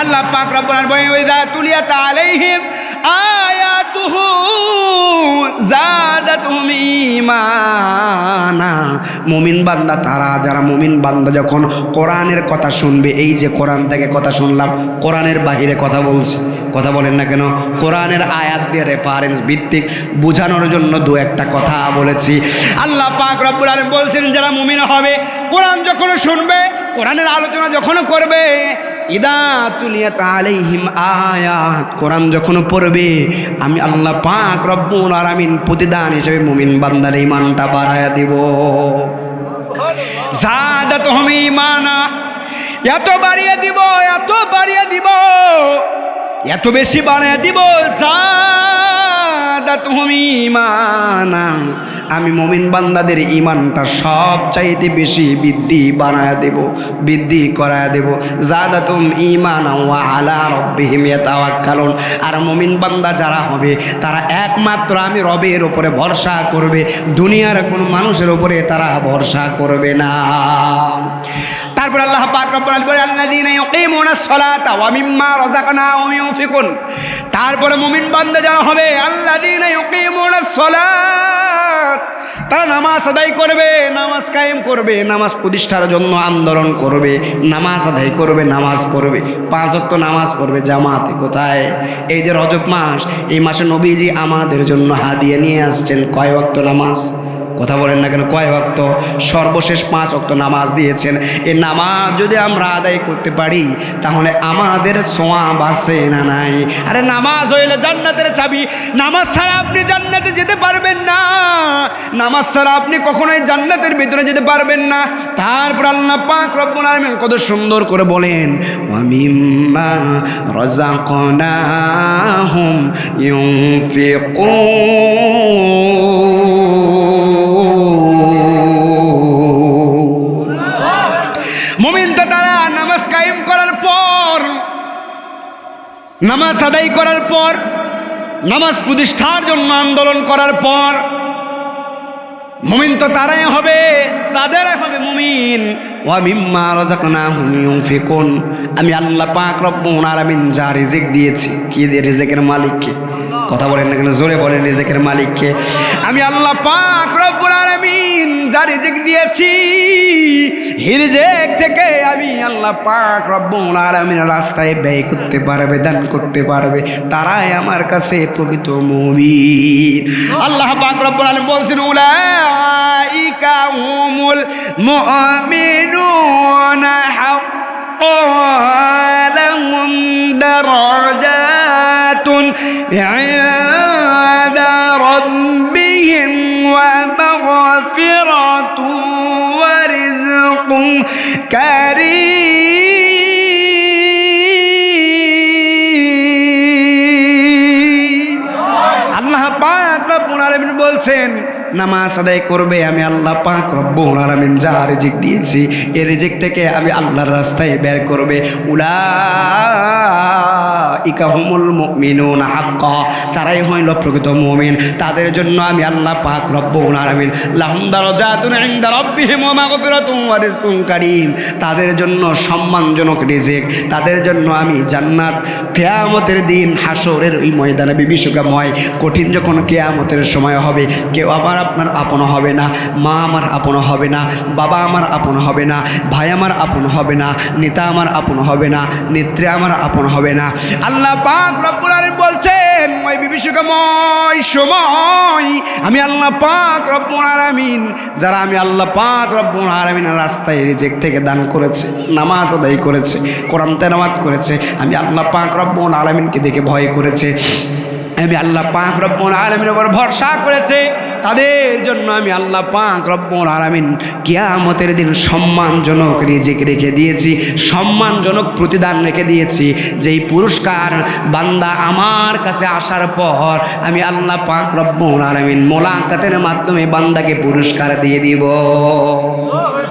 আল্লাহ পাক রব্বুল আলামিন বলেন, ওয়া ইযা তুলিয়াত আলাইহিম আয়াতুহু যাদাতুহুম ঈমানা। মুমিন বান্দা তারা যারা, মুমিন বান্দা যখন কোরআনের কথা শুনবে, এই যে কোরআন থেকে কথা শুনলাম, কোরআনের বাহিরে কথা বলছি, কথা বলেন না কেন? কোরআনের আয়াত দিয়ে রেফারেন্স ভিত্তিক বোঝানোর জন্য দু একটা কথা বলেছি। আল্লাহ পাক রব্বুল আলামিন বলছেন, যারা মুমিন হবে, কোরআন যখন শুনবে, কোরআনের আলোচনা যখন করবে, ইদা তুলিয়াত আলাইহিম আয়াত, কোরআন যখন পড়বে, আমি আল্লাহ পাক রব্বুল আলামিন প্রতিদান হিসেবে মুমিন বান্দার ঈমানটা বাড়ায়া দিব। যাদাতুহুম ঈমানা, এত বাড়িয়ে দিব, এত বাড়িয়ে দিব, এত বেশি বাড়ায়া দিব। যাদাতুহুম ঈমানা, আমি মুমিন বান্দাদের ঈমানটা সব চাইতে বেশি বৃদ্ধি বানায়া দেব, বৃদ্ধি করায়া দেব। যাদাতুহুম ঈমানা ওয়া আলা রাব্বিহিম ইয়াতাওয়াক্কালুন। আর মুমিন বান্দা যারা হবে, তারা একমাত্র আমি রবের উপরে ভরসা করবে, দুনিয়ার কোনো মানুষের উপরে তারা ভরসা করবে না। তারপর আল্লাহ পাক রব্বুল আলামিন বলেন, আল্লাযীনা ইউকিমুনাস সালাতা ওয়া মিম্মা রাযাকনাহুম ইউনফিকুন। তারপরে মুমিন বান্দা যারা হবে, আল্লাযীনা ইউকিমুনাস সালাত, তারা নামাজ আদায় করবে, নামাজ কায়েম করবে, নামাজ প্রতিষ্ঠার জন্য আন্দোলন করবে, নামাজ আদায় করবে, নামাজ পড়বে, 5 ওয়াক্ত নামাজ পড়বে জামাতে। কোথায়? এই যে রজব মাস, এই মাসে নবীজি আমাদের জন্য হাদিয়া নিয়ে আসছেন কয় ওয়াক্ত নামাজ? কথা বলেন না কেন? কয় ওয়াক্ত? সর্বশেষ 5 ওয়াক্ত নামাজ দিয়েছেন। এই নামাজ যদি আমরা আদায় করতে পারি, তাহলে আমাদের সওয়াব আছে না নাই? আরে নামাজ হইলে জান্নাতের চাবি। নামাজ ছাড়া আপনি জান্নাতে যেতে পারবেন না, নামাজ ছাড়া আপনি কখনোই জান্নাতের ভিতরে যেতে পারবেন না। তারপর আল্লাহ পাক রব্বুল আলামিন কত সুন্দর করে বলেন, ওয়া মিম্মা রাযাকনাহুম ইউনফিকুন। মুমিন তো তারা নামাজ কায়েম করার পর, নামাজ আদায় করার পর, নামাজ প্রতিষ্ঠার জন্য আন্দোলন করার পর, মুমিন তো তারাই হবে, তাদেরই হবে মুমিন। ওয়া মিম্মা রাযাকনাহুম ইউনফিকুন। আমি আল্লাহ পাক রব্বুল আলামিন যা রিজিক দিয়েছি, কি দিয়ে? রিজিকের মালিককে। কথা বলেন না কেন? জোরে বলেন, রিজিকের মালিককে। আমি আল্লাহ পাক রব্বুল আলামিন যা রিজিক দিয়েছি, এই রিজিক থেকে আমি আল্লাহ পাক রব্বুল আলামিনের রাস্তায় ব্যয় করতে পারবে, দান করতে পারবে, তারাই আমার কাছে প্রকৃত মুমিন। আল্লাহ পাক রব্বুল আলামিন বলছেন, উলাইকা হুমুল মুমিনুনা হাক্কান লাহুম দারাজাতুন ইনদা রাব্বিহিম ওয়া মাগফিরাতুন ওয়া রিজকুন কারীম। আল্লাহ পাক রব্বুল আলামিন বলছেন, নামাজ আদায় করবে, আমি আল্লাহ পাক রব্বুল আলামিন যা রিজিক দিয়েছি, এই রিজিক থেকে আমি আল্লাহর রাস্তায় বের করবে। উলাইকা হুমুল মুমিনুনা হাক্কা, তারাই হইল প্রকৃত মুমিন। তাদের জন্য আমি আল্লাহ পাক রব্বুল আলামিন লাহুম দারাজাতুন ইনদা রাব্বিহিম ওয়া মাগফিরাতুন ওয়া রিজকুন কারীম, তাদের জন্য সম্মানজনক রিজিক, তাদের জন্য আমি জান্নাত। কিয়ামতের দিন হাসরের ওই ময়দানে, বিভীষিকাময় কঠিন যখন কিয়ামতের সময় হবে, কেউ আবার আপনার আপন হবে না, মা আমার আপন হবে না, বাবা আমার আপন হবে না, ভাই আমার আপন হবে না, নেতা আমার আপন হবে না, নেত্রী আমার আপন হবে না। আল্লাহ পাক রব্বুল আলামিন বলছেন ওই বিভীষিকাময় সময় আমি আল্লাহ পাক রব্বুল আলামিন যারা আমি আল্লাহ পাক রব্বুল আলামিনের রাস্তায় রিজিক থেকে দান করেছে, নামাজ আদায় করেছে, কোরআন তেলাওয়াত করেছে, আমি আল্লাহ পাক রব্বুল আলামিনকে দেখে ভয় করেছে, আমি আল্লাহ পাক রব্বুল আলামিনের উপর ভরসা করেছে, তাদের জন্য আমি আল্লাহ পাক রব্বুল আলামিন কিয়ামতের দিন সম্মানজনক রিজিক রেখে দিয়েছি, সম্মানজনক প্রতিদান রেখে দিয়েছি, যেই পুরস্কার বান্দা আমার কাছে আসার পর আমি আল্লাহ পাক রব্বুল আলামিন মোলাকাতের মাধ্যমে বান্দাকে পুরস্কার দিয়ে দিব।